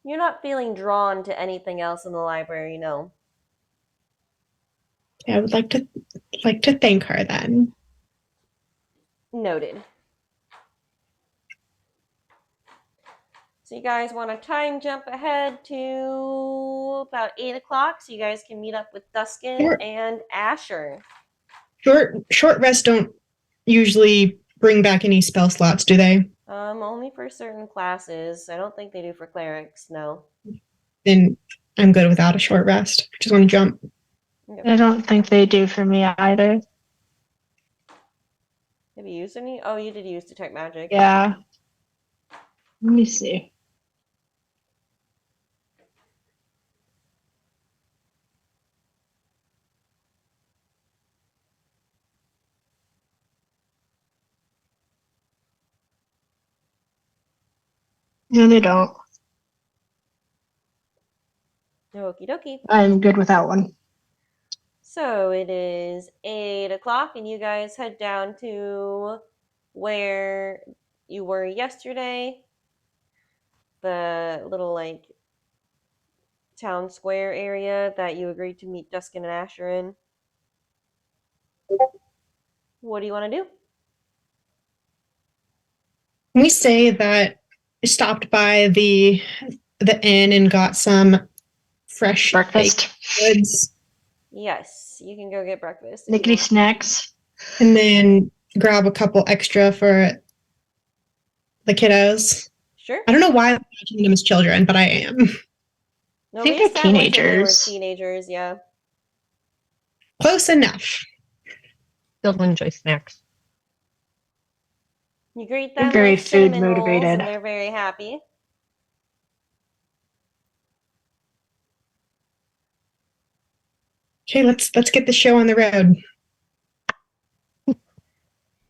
You're not feeling drawn to anything else in the library, no. I would like to thank her then. Noted. So you guys want to time jump ahead to about 8 o'clock so you guys can meet up with Duskin Sure. and Asher. Short rests don't usually bring back any spell slots, do they? Only for certain classes. I don't think they do for clerics, no. Then I'm good without a short rest. Just want to jump. I don't think they do for me either. Have you used any? Oh, you did use Detect Magic. Yeah. Let me see. No, they don't. Okie dokie. I'm good without one. So it is 8 o'clock, and you guys head down to where you were yesterday. The little, like, town square area that you agreed to meet Duskin and Asher in. What do you want to do? We say that we stopped by the inn and got some fresh Breakfast. baked goods, Yes, you can go get breakfast. if you Nickety want. snacks. and then grab a couple extra for the kiddos. Sure. I don't know why I'm imagining them as children, but I am. No, I think they they're sat with them when they were teenagers. teenagers, yeah. Close enough. Still enjoy snacks. You greet They're them very with cinnamon food rolls, motivated. and they're very happy. Okay, let's get the show on the road.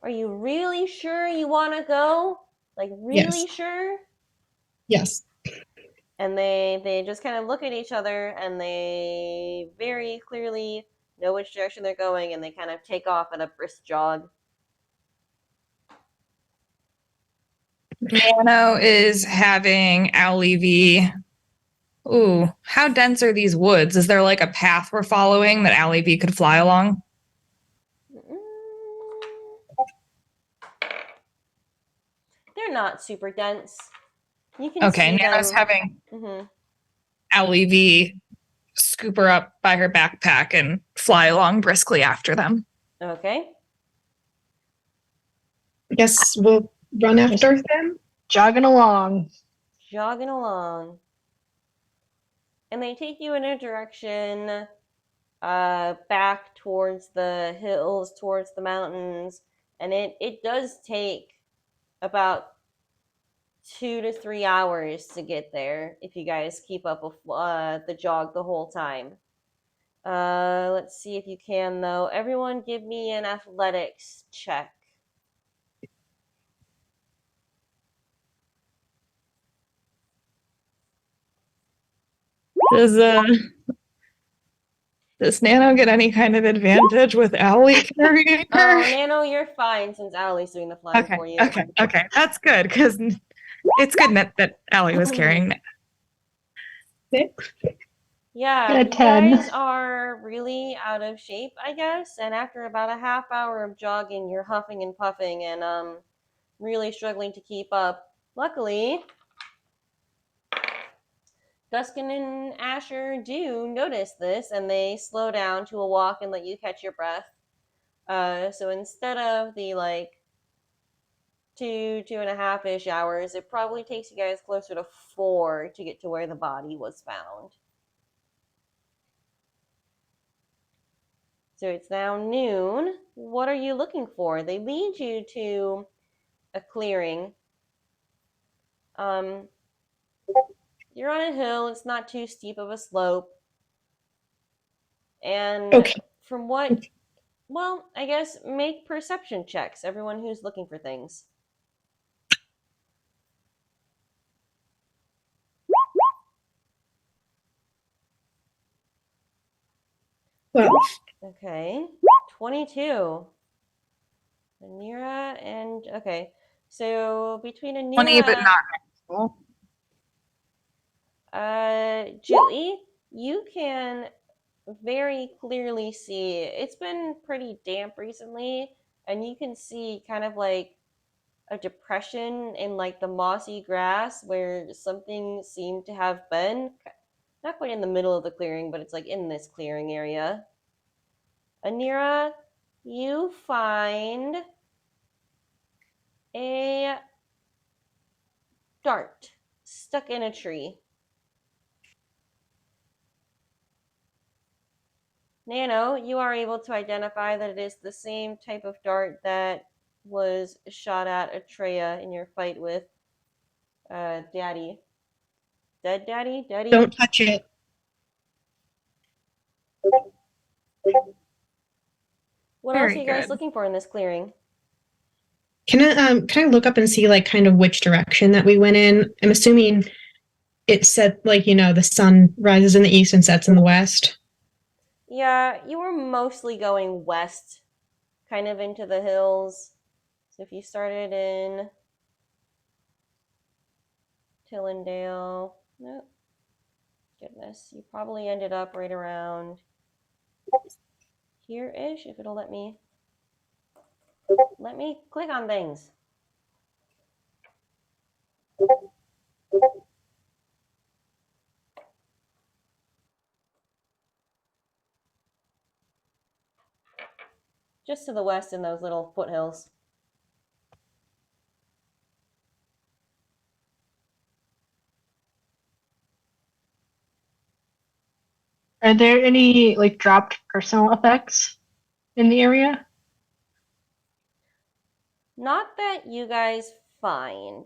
Are you really sure you want to go? Like, really Yes. sure? Yes. And they just kind of look at each other, and they very clearly know which direction they're going, and they kind of take off at a brisk jog. Nano is having Owlie. Ooh, how dense are these woods? Is there like a path we're following that Owlie could fly along? They're not super dense. You can Okay, see Nano's them. having hmm Owlie scoop her up by her backpack and fly along briskly after them. Okay. I guess we'll run after them. Jogging along. Jogging along. And they take you in a direction back towards the hills, towards the mountains. And it does take about 2 to 3 hours to get there if you guys keep up with the jog the whole time. Let's see if you can, though. Everyone give me an athletics check. Does Nano get any kind of advantage with Owlie carrying her? Oh, Nano, you're fine since Allie's doing the flying Okay, for you. okay. That's good because it's good that Owlie was carrying. Yeah, Got a you 10. guys are really out of shape, I guess. And after about a half hour of jogging, you're huffing and puffing and really struggling to keep up. Luckily, Duskin and Asher do notice this, and they slow down to a walk and let you catch your breath. So instead of the 2.5-ish hours, it probably takes you guys closer to 4 to get to where the body was found. So it's now noon. What are you looking for? They lead you to a clearing. You're on a hill. It's not too steep of a slope. And Okay. from what... Well, I guess make perception checks, everyone who's looking for things. Well, Okay. 22. Aniira and... Okay. So between Aniira... 20, but not natural. Jillie, you can very clearly see it's been pretty damp recently, and you can see kind of like a depression in like the mossy grass where something seemed to have been. Not quite in the middle of the clearing, but it's like in this clearing area. Aniira, you find a dart stuck in a tree. Nano, you are able to identify that it is the same type of dart that was shot at Atreya in your fight with Daddy. Dead Daddy? Daddy? don't touch it. What else Very are you guys good. looking for in this clearing? Can I look up and see like kind of which direction that we went in? I'm assuming it said the sun rises in the east and sets in the west. Yeah, you were mostly going west, kind of into the hills. So if you started in Tillendale, no, goodness, you probably ended up right around here-ish, if it'll let me click on things. Just to the west in those little foothills. Are there any like dropped personal effects in the area? Not that you guys find.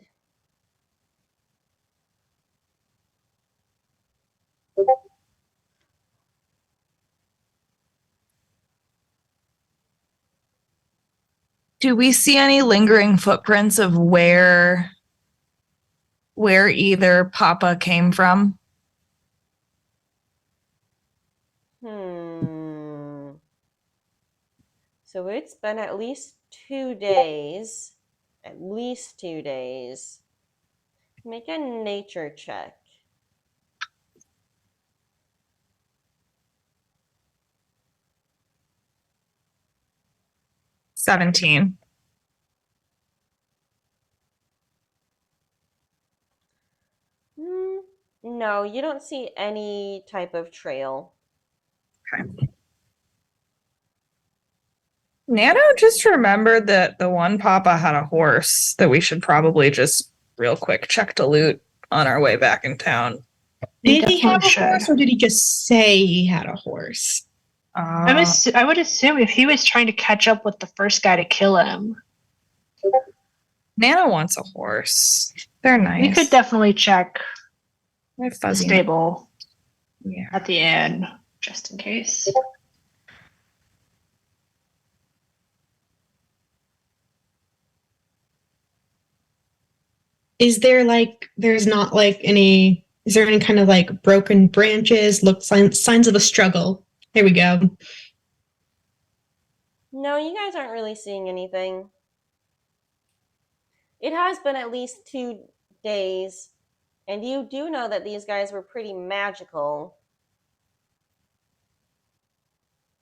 Do we see any lingering footprints of where either Papa came from? So it's been at least 2 days. At least 2 days. Make a nature check. $17. No, you don't see any type of trail. Okay. Nano just remembered that the one Papa had a horse that we should probably just real quick check to loot on our way back in town. Did he have a Definitely horse, should. or did he just say he had a horse? I would assume if he was trying to catch up with the first guy to kill him, Nano wants a horse. They're nice. we could definitely check They're the fuzzy. stable Yeah. at the inn, just in case. Is there is there any kind of like broken branches, signs of a struggle? There we go. No, you guys aren't really seeing anything. It has been at least 2 days, and you do know that these guys were pretty magical.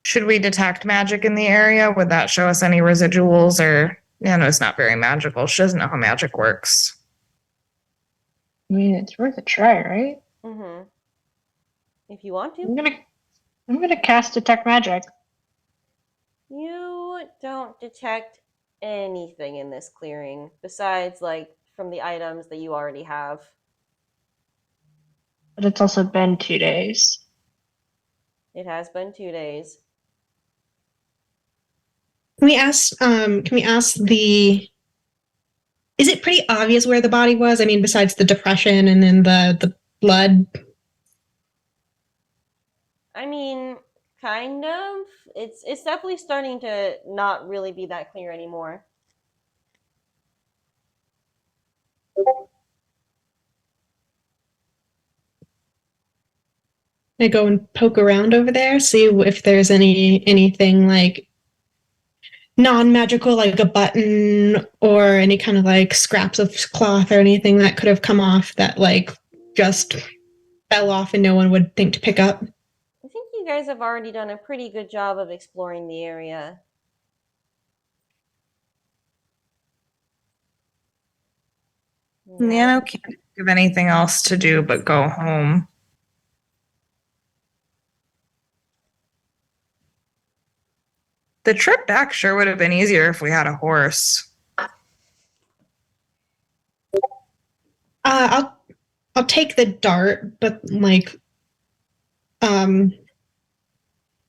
Should we detect magic in the area? Would that show us any residuals? Or Nano's not very magical. She doesn't know how magic works. I mean, it's worth a try, right? Mm-hmm. If you want to. I'm gonna cast detect magic. You don't detect anything in this clearing besides like from the items that you already have. But it's also been 2 days. It has been 2 days. Can we ask is it pretty obvious where the body was? I mean, besides the depression and then the blood. I mean, kind of. It's definitely starting to not really be that clear anymore. I go and poke around over there, see if there's anything like non-magical, like a button or any kind of like scraps of cloth or anything that could have come off that like just fell off and no one would think to pick up. I think you guys have already done a pretty good job of exploring the area. Nano can't think of anything else to do but go home. The trip back sure would have been easier if we had a horse. I'll take the dart, but like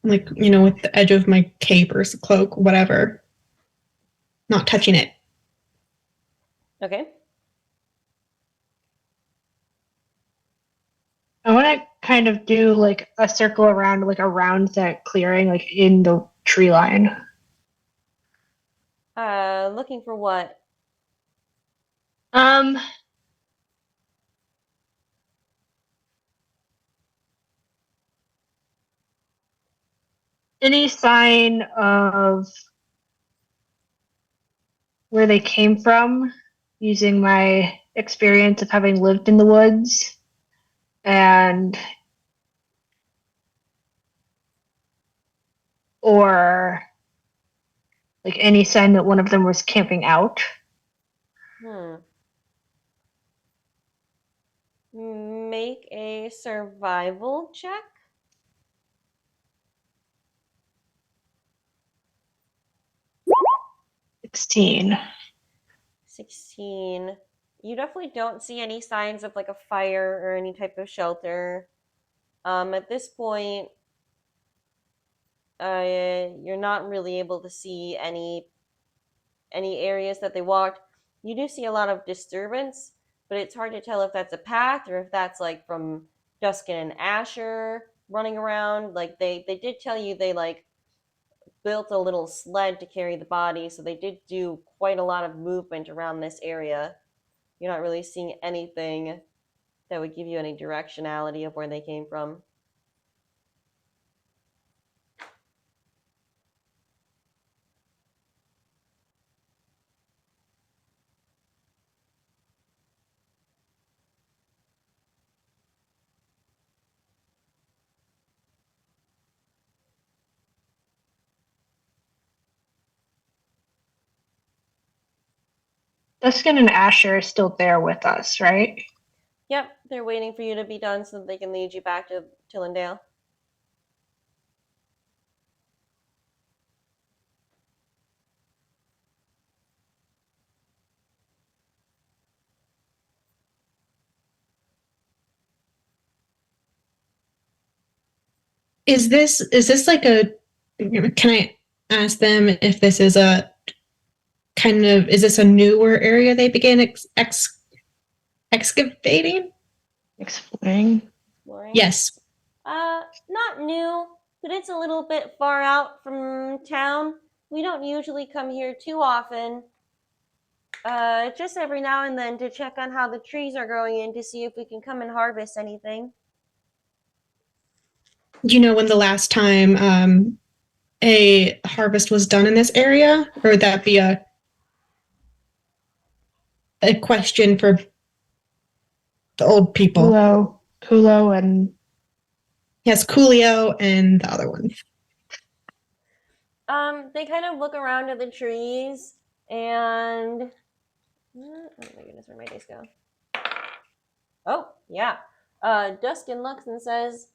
with the edge of my cape or cloak, whatever. Not touching it. Okay. I want to kind of do like a circle around that clearing, like in the tree line. Looking for what? Any sign of where they came from using my experience of having lived in the woods and or like any sign that one of them was camping out? Make a survival check. 16. 16. You definitely don't see any signs of like a fire or any type of shelter. At this point, you're not really able to see any areas that they walked. You do see a lot of disturbance, but it's hard to tell if that's a path or if that's like from Duskin and Asher running around. Like they did tell you they like built a little sled to carry the body, so they did do quite a lot of movement around this area. You're not really seeing anything that would give you any directionality of where they came from. Duskin and Asher are still there with us, right? Yep, they're waiting for you to be done so that they can lead you back to Tillendale. Is this like a? Can I ask them if this is a kind of? Is this a newer area they began excavating? Exploring. Exploring? Yes. Not new, but it's a little bit far out from town. We don't usually come here too often. Just every now and then to check on how the trees are growing and to see if we can come and harvest anything. Do you know when the last time a harvest was done in this area, or would that be a question for the old people? Kulo and Yes, Coolio and the other one. They kind of look around at the trees and oh my goodness, where my days go? Oh, yeah. Duskin looks and says,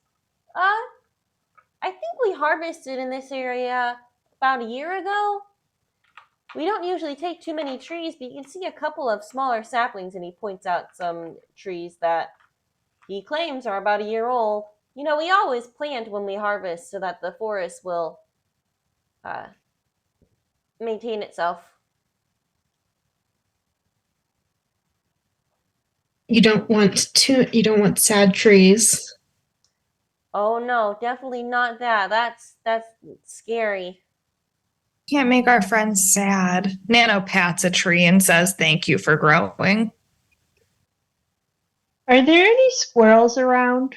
I think we harvested in this area about a year ago. We don't usually take too many trees, but you can see a couple of smaller saplings, and he points out some trees that he claims are about a year old. You know, we always plant when we harvest so that the forest will maintain itself. You don't want sad trees. Oh no, definitely not that. That's scary. Can't make our friends sad. Nano pats a tree and says, "Thank you for growing." Are there any squirrels around?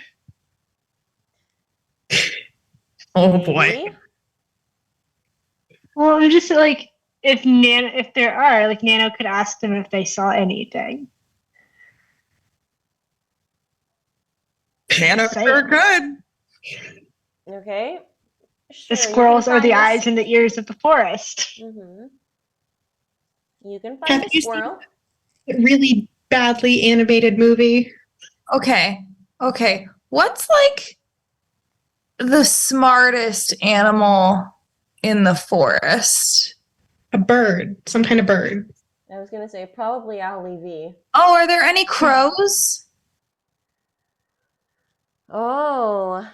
Oh boy. Maybe? Well, I'm just like if there are, like Nano could ask them if they saw anything. Nano sure could. Okay. The Sure, squirrels are the find eyes and the ears of the forest. Mm-hmm. You can find a squirrel. A really badly animated movie. Okay. What's like the smartest animal in the forest? A bird, some kind of bird. I was gonna say probably Owlie. Oh, are there any crows? Oh,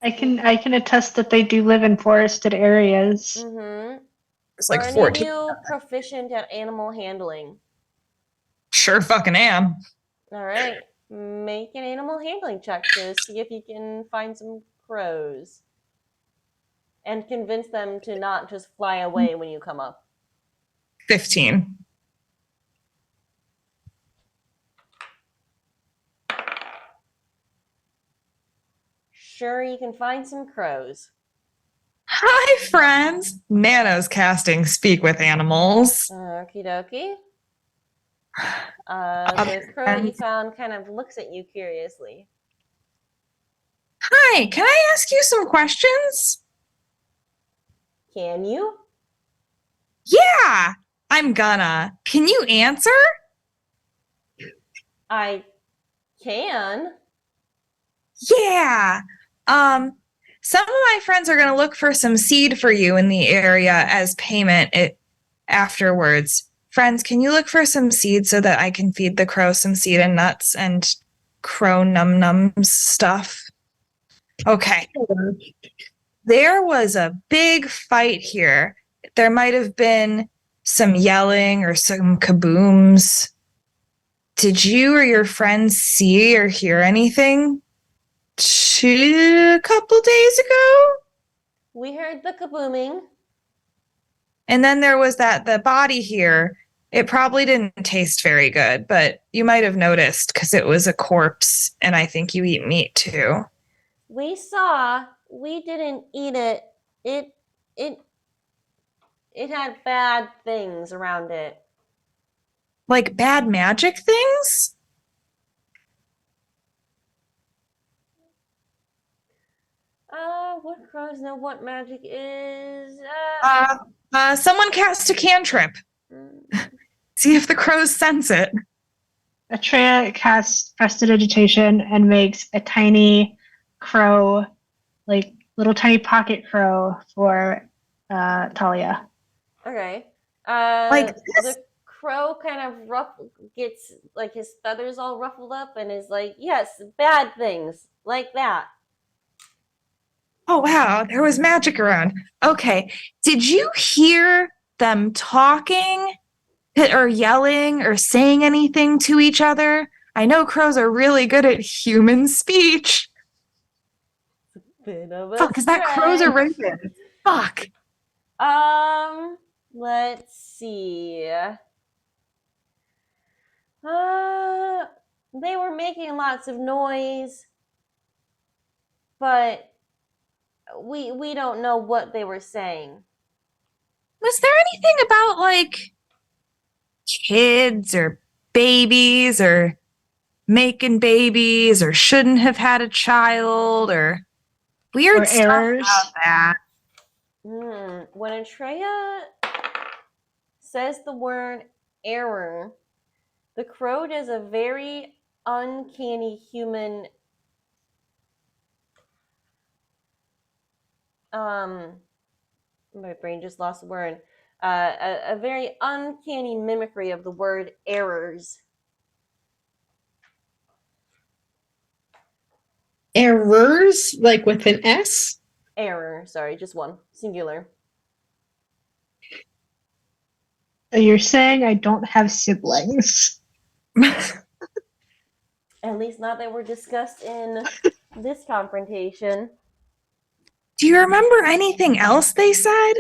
I can attest that they do live in forested areas. mm-hmm. It's like Are any 14. of you proficient at animal handling? Sure fucking am. All right, make an animal handling check to see if you can find some crows and convince them to not just fly away when you come up. 15. sure you can find some crows. Hi, friends. Nano's casting Speak with Animals. Okie dokie. The crow that you found kind of looks at you curiously. Hi, can I ask you some questions? Can you? Yeah, I'm gonna. Can you answer? I can. Yeah. Some of my friends are gonna look for some seed for you in the area as payment afterwards. Friends, can you look for some seed so that I can feed the crow some seed and nuts and crow num-nums stuff? Okay. There was a big fight here. There might have been some yelling or some kabooms. Did you or your friends see or hear anything a couple days ago? We heard the kabooming. And then there was the body here. It probably didn't taste very good, but you might have noticed because it was a corpse, and I think you eat meat too. We saw. We didn't eat it. It had bad things around it. Like bad magic things? What crows know what magic is? Someone cast a cantrip. See if the crows sense it. Atreya casts Prestidigitation and makes a tiny crow, like little tiny pocket crow for Thalia. Okay. Like this? The crow kind of gets like his feathers all ruffled up and is like, yes, bad things like that. Oh, wow, there was magic around. Okay, did you hear them talking or yelling or saying anything to each other? I know crows are really good at human speech. Bit of a Fuck, is that crows or stretch. ravens? Fuck. Let's see. They were making lots of noise, but we don't know what they were saying. Was there anything about, like, kids or babies or making babies or shouldn't have had a child or weird Or stuff errors? about that? When Atreya says the word error, the crow does a very uncanny human my brain just lost the word. A very uncanny mimicry of the word errors. Errors, like with an S? Error, sorry, just one. Singular. You're saying I don't have siblings. At least not that were discussed in this confrontation. Do you remember anything else they said?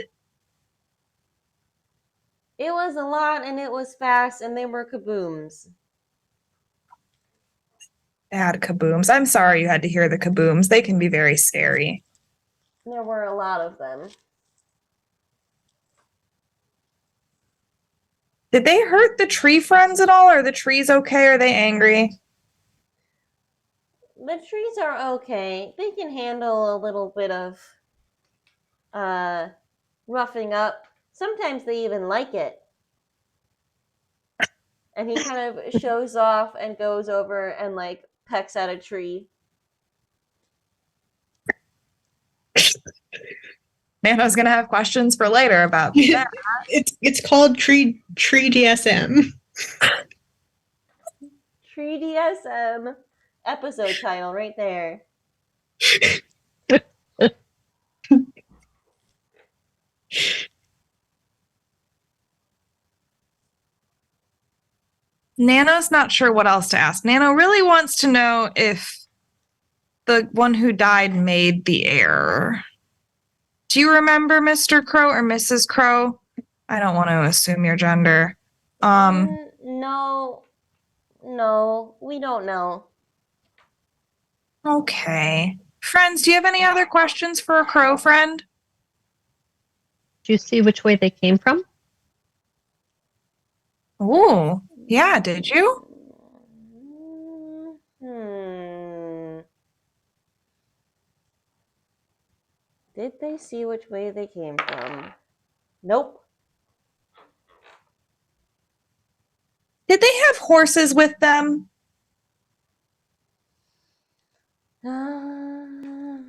It was a lot and it was fast and they were kabooms. Bad kabooms. I'm sorry you had to hear the kabooms. They can be very scary. There were a lot of them. Did they hurt the tree friends at all? Are the trees okay? Are they angry? The trees are okay. They can handle a little bit of roughing up. Sometimes they even like it. And he kind of shows off and goes over and like pecks at a tree. Nano's gonna have questions for later about that. It's called TreeDSM. TreeDSM episode title right there. Nano's not sure what else to ask. Nano really wants to know if the one who died made the error. Do you remember Mr. Crow or Mrs. Crow? I don't want to assume your gender. No, we don't know. Okay. Friends, do you have any other questions for a crow friend? Do you see which way they came from? Oh, yeah, did you? Did they see which way they came from? Nope. Did they have horses with them? Nano,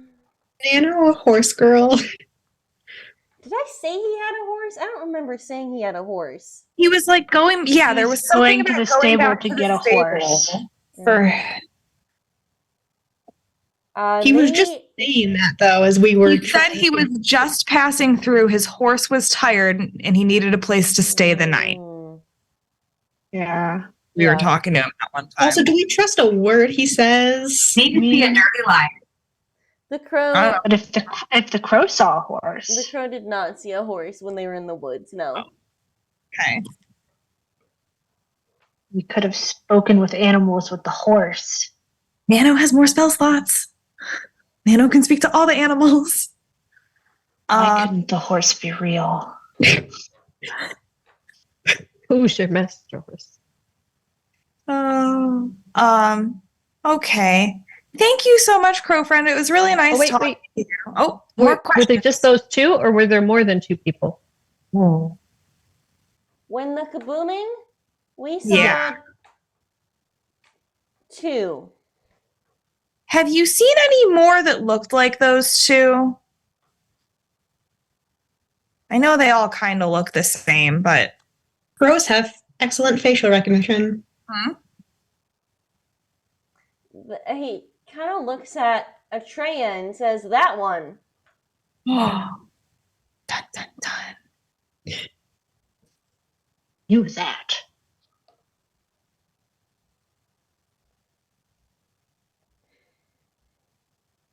a horse girl. Did I say he had a horse? I don't remember saying he had a horse. He was like going, yeah, there He's was something going to about the going stable back to the get a stable horse. For He was Maybe- just saying that though, as we were. he said he was just passing through. His horse was tired and he needed a place to stay the night. Yeah. We were Yeah. talking to him at one time. Also, do we trust a word he says? Maybe be a dirty liar. The crow. I don't know. But if the crow saw a The horse, crow did not see a horse when they were in the woods. No. Okay. we could have spoken with animals with the horse. Nano has more spell slots. Nano can speak to all the animals. Why couldn't the horse be real? Who's your master horse? Okay. Thank you so much, Crow Friend. It was really nice Oh, wait, talking wait. to you. Oh, more Were questions. they just those two, or were there more than two people? When the kabooming, we saw Yeah. 2. Have you seen any more that looked like those two? I know they all kind of look the same, but Crows have excellent facial recognition. He kind of looks at Atreya and says, "That one." dun dun dun. You that.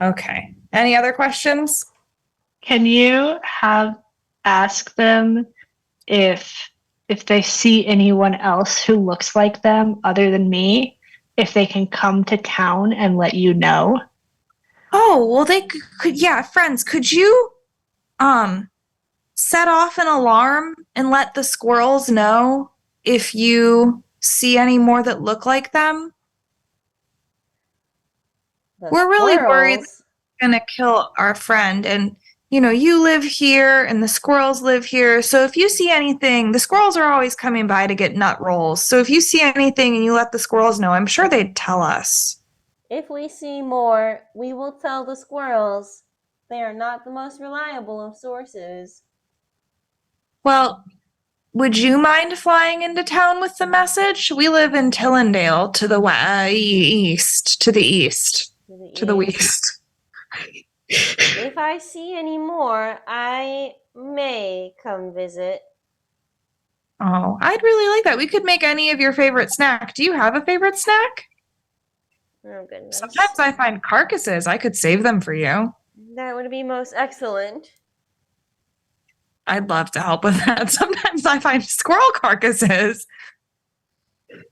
Okay. Any other questions? Can you ask them if they see anyone else who looks like them other than me, if they can come to town and let you know? Oh, well, they could, yeah, friends, could you set off an alarm and let the squirrels know if you see any more that look like them? The We're really worried squirrels. Gonna kill our friend, and you live here and the squirrels live here, so if you see anything, the squirrels are always coming by to get nut rolls, so if you see anything and you let the squirrels know, I'm sure they'd tell us. If we see more, we will tell the squirrels. They are not the most reliable of sources. Well, would you mind flying into town with the message? We live in Tillendale to the east. To the east. To the west. If I see any more, I may come visit. Oh, I'd really like that. We could make any of your favorite snack. Do you have a favorite snack? Oh, goodness. Sometimes I find carcasses. I could save them for you. That would be most excellent. I'd love to help with that. Sometimes I find squirrel carcasses.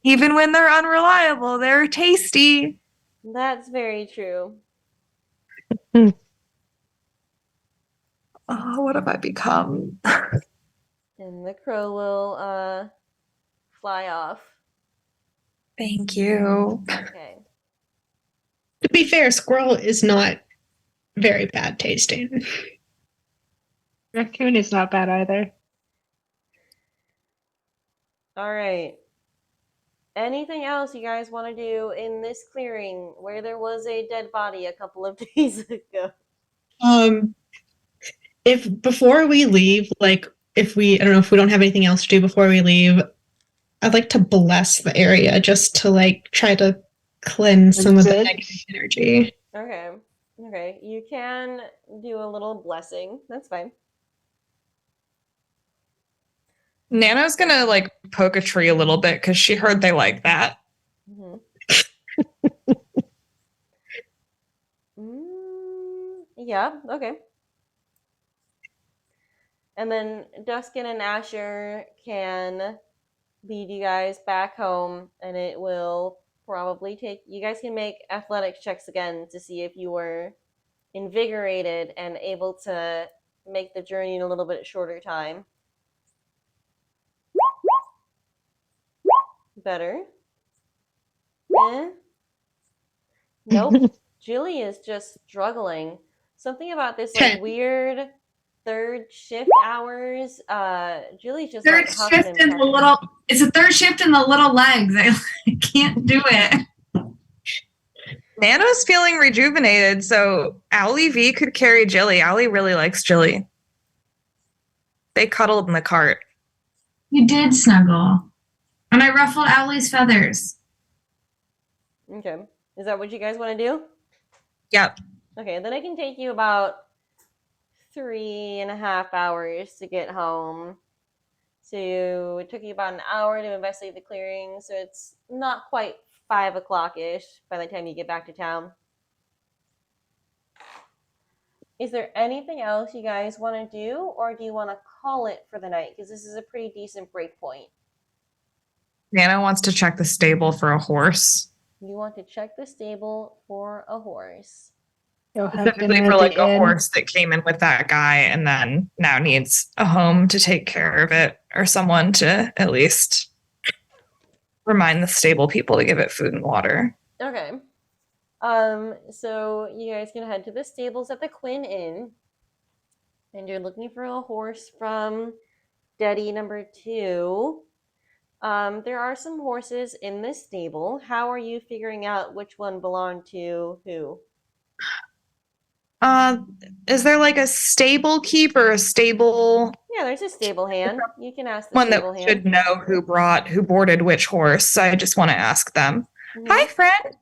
Even when they're unreliable, they're tasty. That's very true. Oh, what have I become? And the crow will fly off. Thank you. Okay. To be fair, squirrel is not very bad tasting. Raccoon is not bad either. All right. Anything else you guys want to do in this clearing where there was a dead body a couple of days ago? If before we leave, I don't know if we don't have anything else to do before we leave, I'd like to bless the area just to try to cleanse some of the negative energy. Okay. Okay. You can do a little blessing. That's fine. Nana's gonna poke a tree a little bit because she heard they like that. Yeah, okay. And then Duskin and Asher can lead you guys back home, and it will probably take... You guys can make athletics checks again to see if you were invigorated and able to make the journey in a little bit shorter time. Better. Nope. Jillie is just struggling. Something about this like 10. weird third shift hours. Jillie's just Third like huffing shift and in the puffing. little. It's a third shift in the little legs. I can't do it. Nano's feeling rejuvenated, so Owlie V could carry Jillie. Owlie really likes Jillie. They cuddled in the cart. You did snuggle. And I ruffled Owlie's feathers. Okay. Is that what you guys want to do? Yep. Okay, then I can take you about 3.5 hours to get home. So it took you about an hour to investigate the clearing, so it's not quite 5 o'clock-ish by the time you get back to town. Is there anything else you guys want to do, or do you want to call it for the night? Because this is a pretty decent break point. Nano wants to check the stable for a horse. You want to check the stable for a horse. Go have Specifically dinner for at like the a inn. horse that came in with that guy and then now needs a home to take care of it, or someone to at least remind the stable people to give it food and water. Okay. So you guys can head to the stables at the Quinn Inn, and you're looking for a horse from Daddy number 2. There are some horses in this stable. How are you figuring out which one belonged to who? Is there like a stable keep or a stable Yeah, there's a stable hand. You can ask the one that stable hand. should know who boarded which horse? I just want to ask them. Mhm. Hi, friend.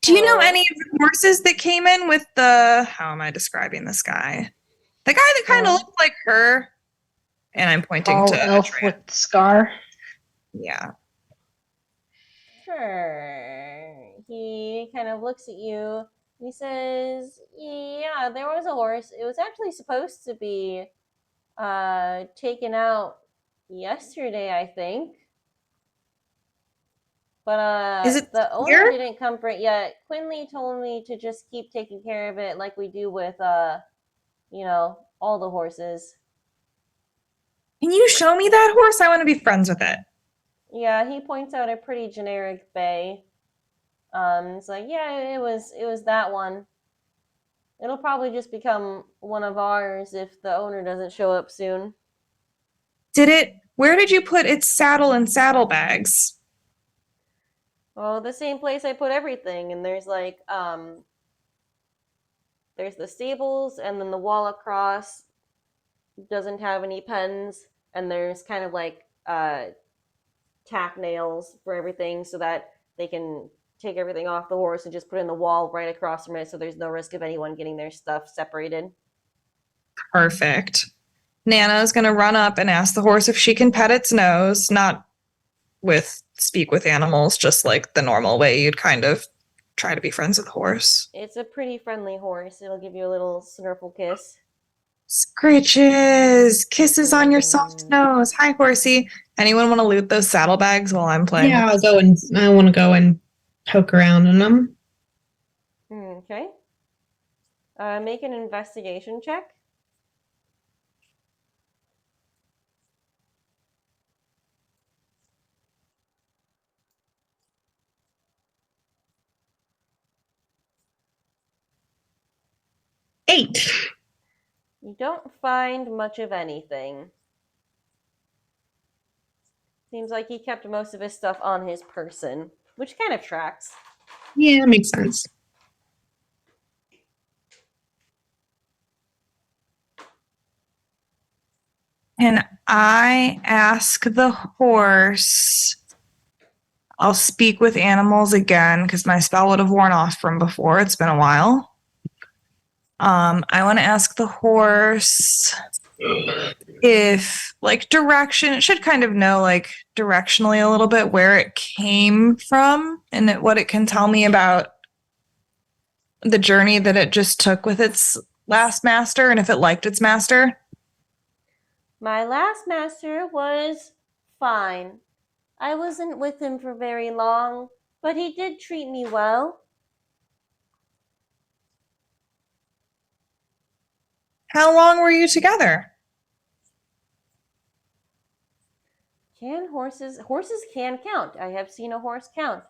Do you know Hello. any of the horses that came in with the, how am I describing this guy? The guy that kind of looked like her. And I'm pointing Tall to elf Atreya. with the scar. Yeah. Sure. He kind of looks at you. He says, yeah, there was a horse. It was actually supposed to be taken out yesterday, I think. But Is it the owner here? didn't come for it yet. Quinley told me to just keep taking care of it like we do with, all the horses. Can you show me that horse? I want to be friends with it. Yeah, he points out a pretty generic bay. It's like, yeah, it was that one. It'll probably just become one of ours if the owner doesn't show up soon. Where did you put its saddle and saddlebags? Well, the same place I put everything, and there's like, there's the stables, and then the wall across doesn't have any pens, and there's kind of like tack nails for everything so that they can take everything off the horse and just put it in the wall right across from it, so there's no risk of anyone getting their stuff separated. Perfect. Nana's going to run up and ask the horse if she can pet its nose, not with speak with animals, just like the normal way you'd kind of try to be friends with a horse. It's a pretty friendly horse. It'll give you a little snurple kiss. Scritches, kisses on your soft nose. Hi, horsey. Anyone want to loot those saddlebags while I'm playing? Yeah, I want to go and poke around in them. Okay. Make an investigation check. Eight. You don't find much of anything. Seems like he kept most of his stuff on his person, which kind of tracks. Yeah, makes sense. And I ask the horse. I'll speak with animals again because my spell would have worn off from before. It's been a while. I want to ask the horse if, like, direction. It should kind of know, like, directionally a little bit where it came from and what it can tell me about the journey that it just took with its last master and if it liked its master. My last master was fine. I wasn't with him for very long, but he did treat me well. How long were you together? Can horses can count. I have seen a horse count.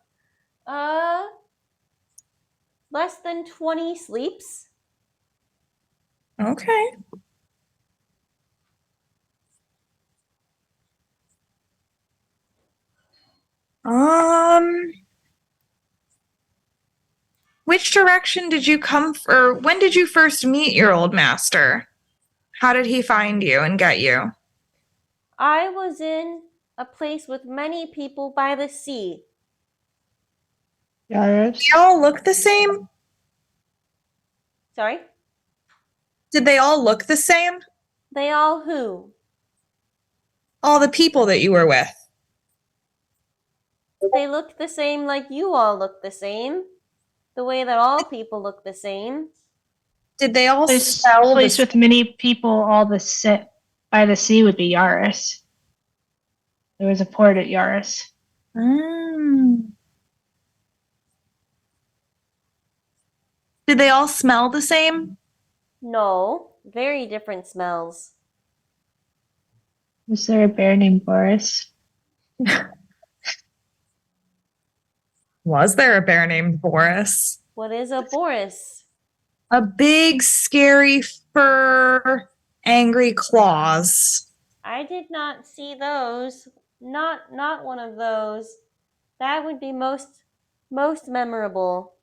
Less than 20 sleeps. Okay. Which direction did you come or when did you first meet your old master? How did he find you and get you? I was in a place with many people by the sea. Yaris. They all look the same? Sorry? Did they all look the same? They all who? All the people that you were with. They look the same like you all look the same. The way that all people look the same. Did they all This spell place the with many people all the sit by the sea would be Yaris. There was a port at Yaris. Mm. Did they all smell the same? No, very different smells. Was there a bear named Boris? Was there a bear named Boris? What is a Boris? A big, scary fur, angry claws. I did not see those. Not one of those. That would be most memorable.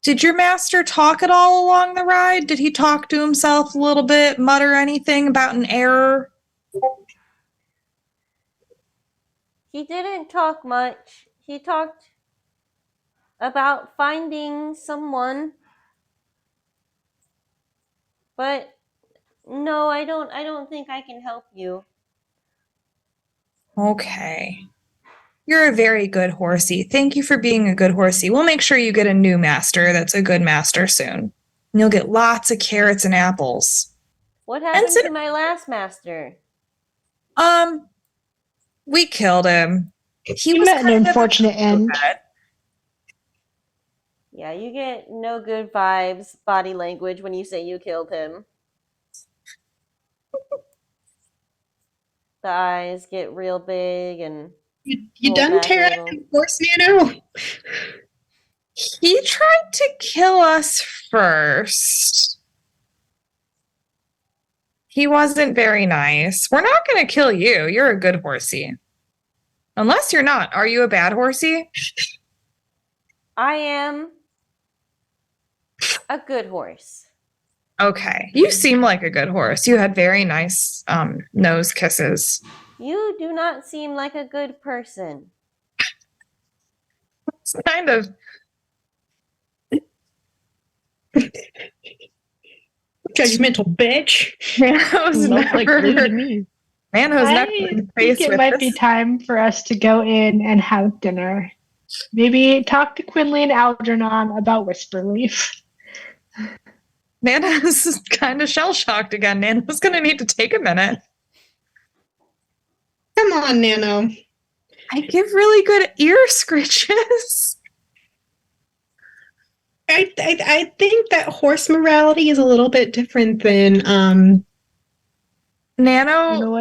Did your master talk at all along the ride? Did he talk to himself a little bit, mutter anything about an error? He didn't talk much. He talked about finding someone. But no, I don't think I can help you. Okay. You're a very good horsey. Thank you for being a good horsey. We'll make sure you get a new master that's a good master soon. And you'll get lots of carrots and apples. What happened to my last master? We killed him. He met an unfortunate end. Yeah, you get no good vibes, body language when you say you killed him. The eyes get real big and You done tearing the horse, Nano? He tried to kill us first. He wasn't very nice. We're not going to kill you. You're a good horsey. Unless you're not. Are you a bad horsey? I am a good horse. Okay. You seem like a good horse. You had very nice nose kisses. You do not seem like a good person. It's kind of... Judgmental bitch. Nano's never... to me. Nano's never I been think faced it with might this. be time for us to go in and have dinner. Maybe talk to Quinley and Algernon about Whisperleaf. Nana's kind of shell-shocked again. Nana's going to need to take a minute. Come on, Nano. I give really good ear scritches. I think that horse morality is a little bit different than humanoid.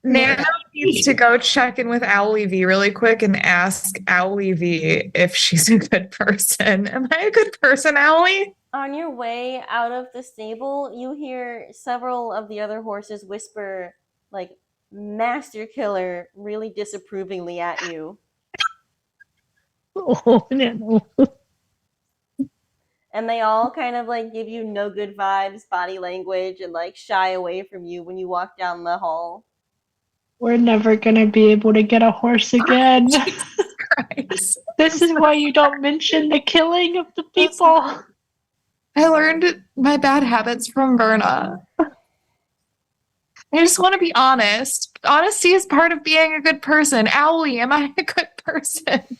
Nano needs to go check in with Owlie really quick and ask Owlie if she's a good person. Am I a good person, Owlie? On your way out of the stable, you hear several of the other horses whisper, like, Master Killer, really disapprovingly at you. Oh, no. And they all kind of, like, give you no good vibes, body language, and, like, shy away from you when you walk down the hall. We're never gonna be able to get a horse again. Christ. This is why you don't mention the killing of the people. I learned my bad habits from Verna. I just want to be honest. Honesty is part of being a good person. Owlie, am I a good person?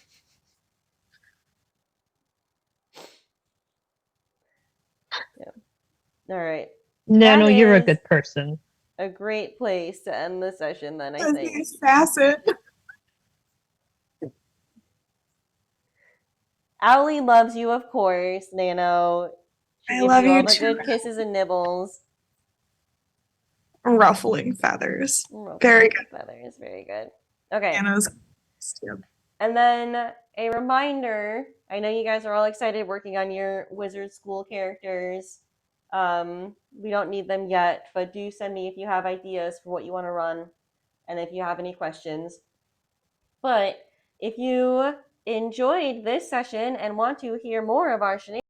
All right. No, That you're a is good person. a great place to end the session then, I think. Assassin. Owlie loves you, of course, Nano. She I gives love you all you the too. good kisses and nibbles. Ruffling feathers. Ruffling Very good. feathers, very good. Okay. Anna's. And then a reminder, I know you guys are all excited working on your wizard school characters. We don't need them yet, but do send me if you have ideas for what you want to run and if you have any questions. But if you enjoyed this session and want to hear more of our shenanigans,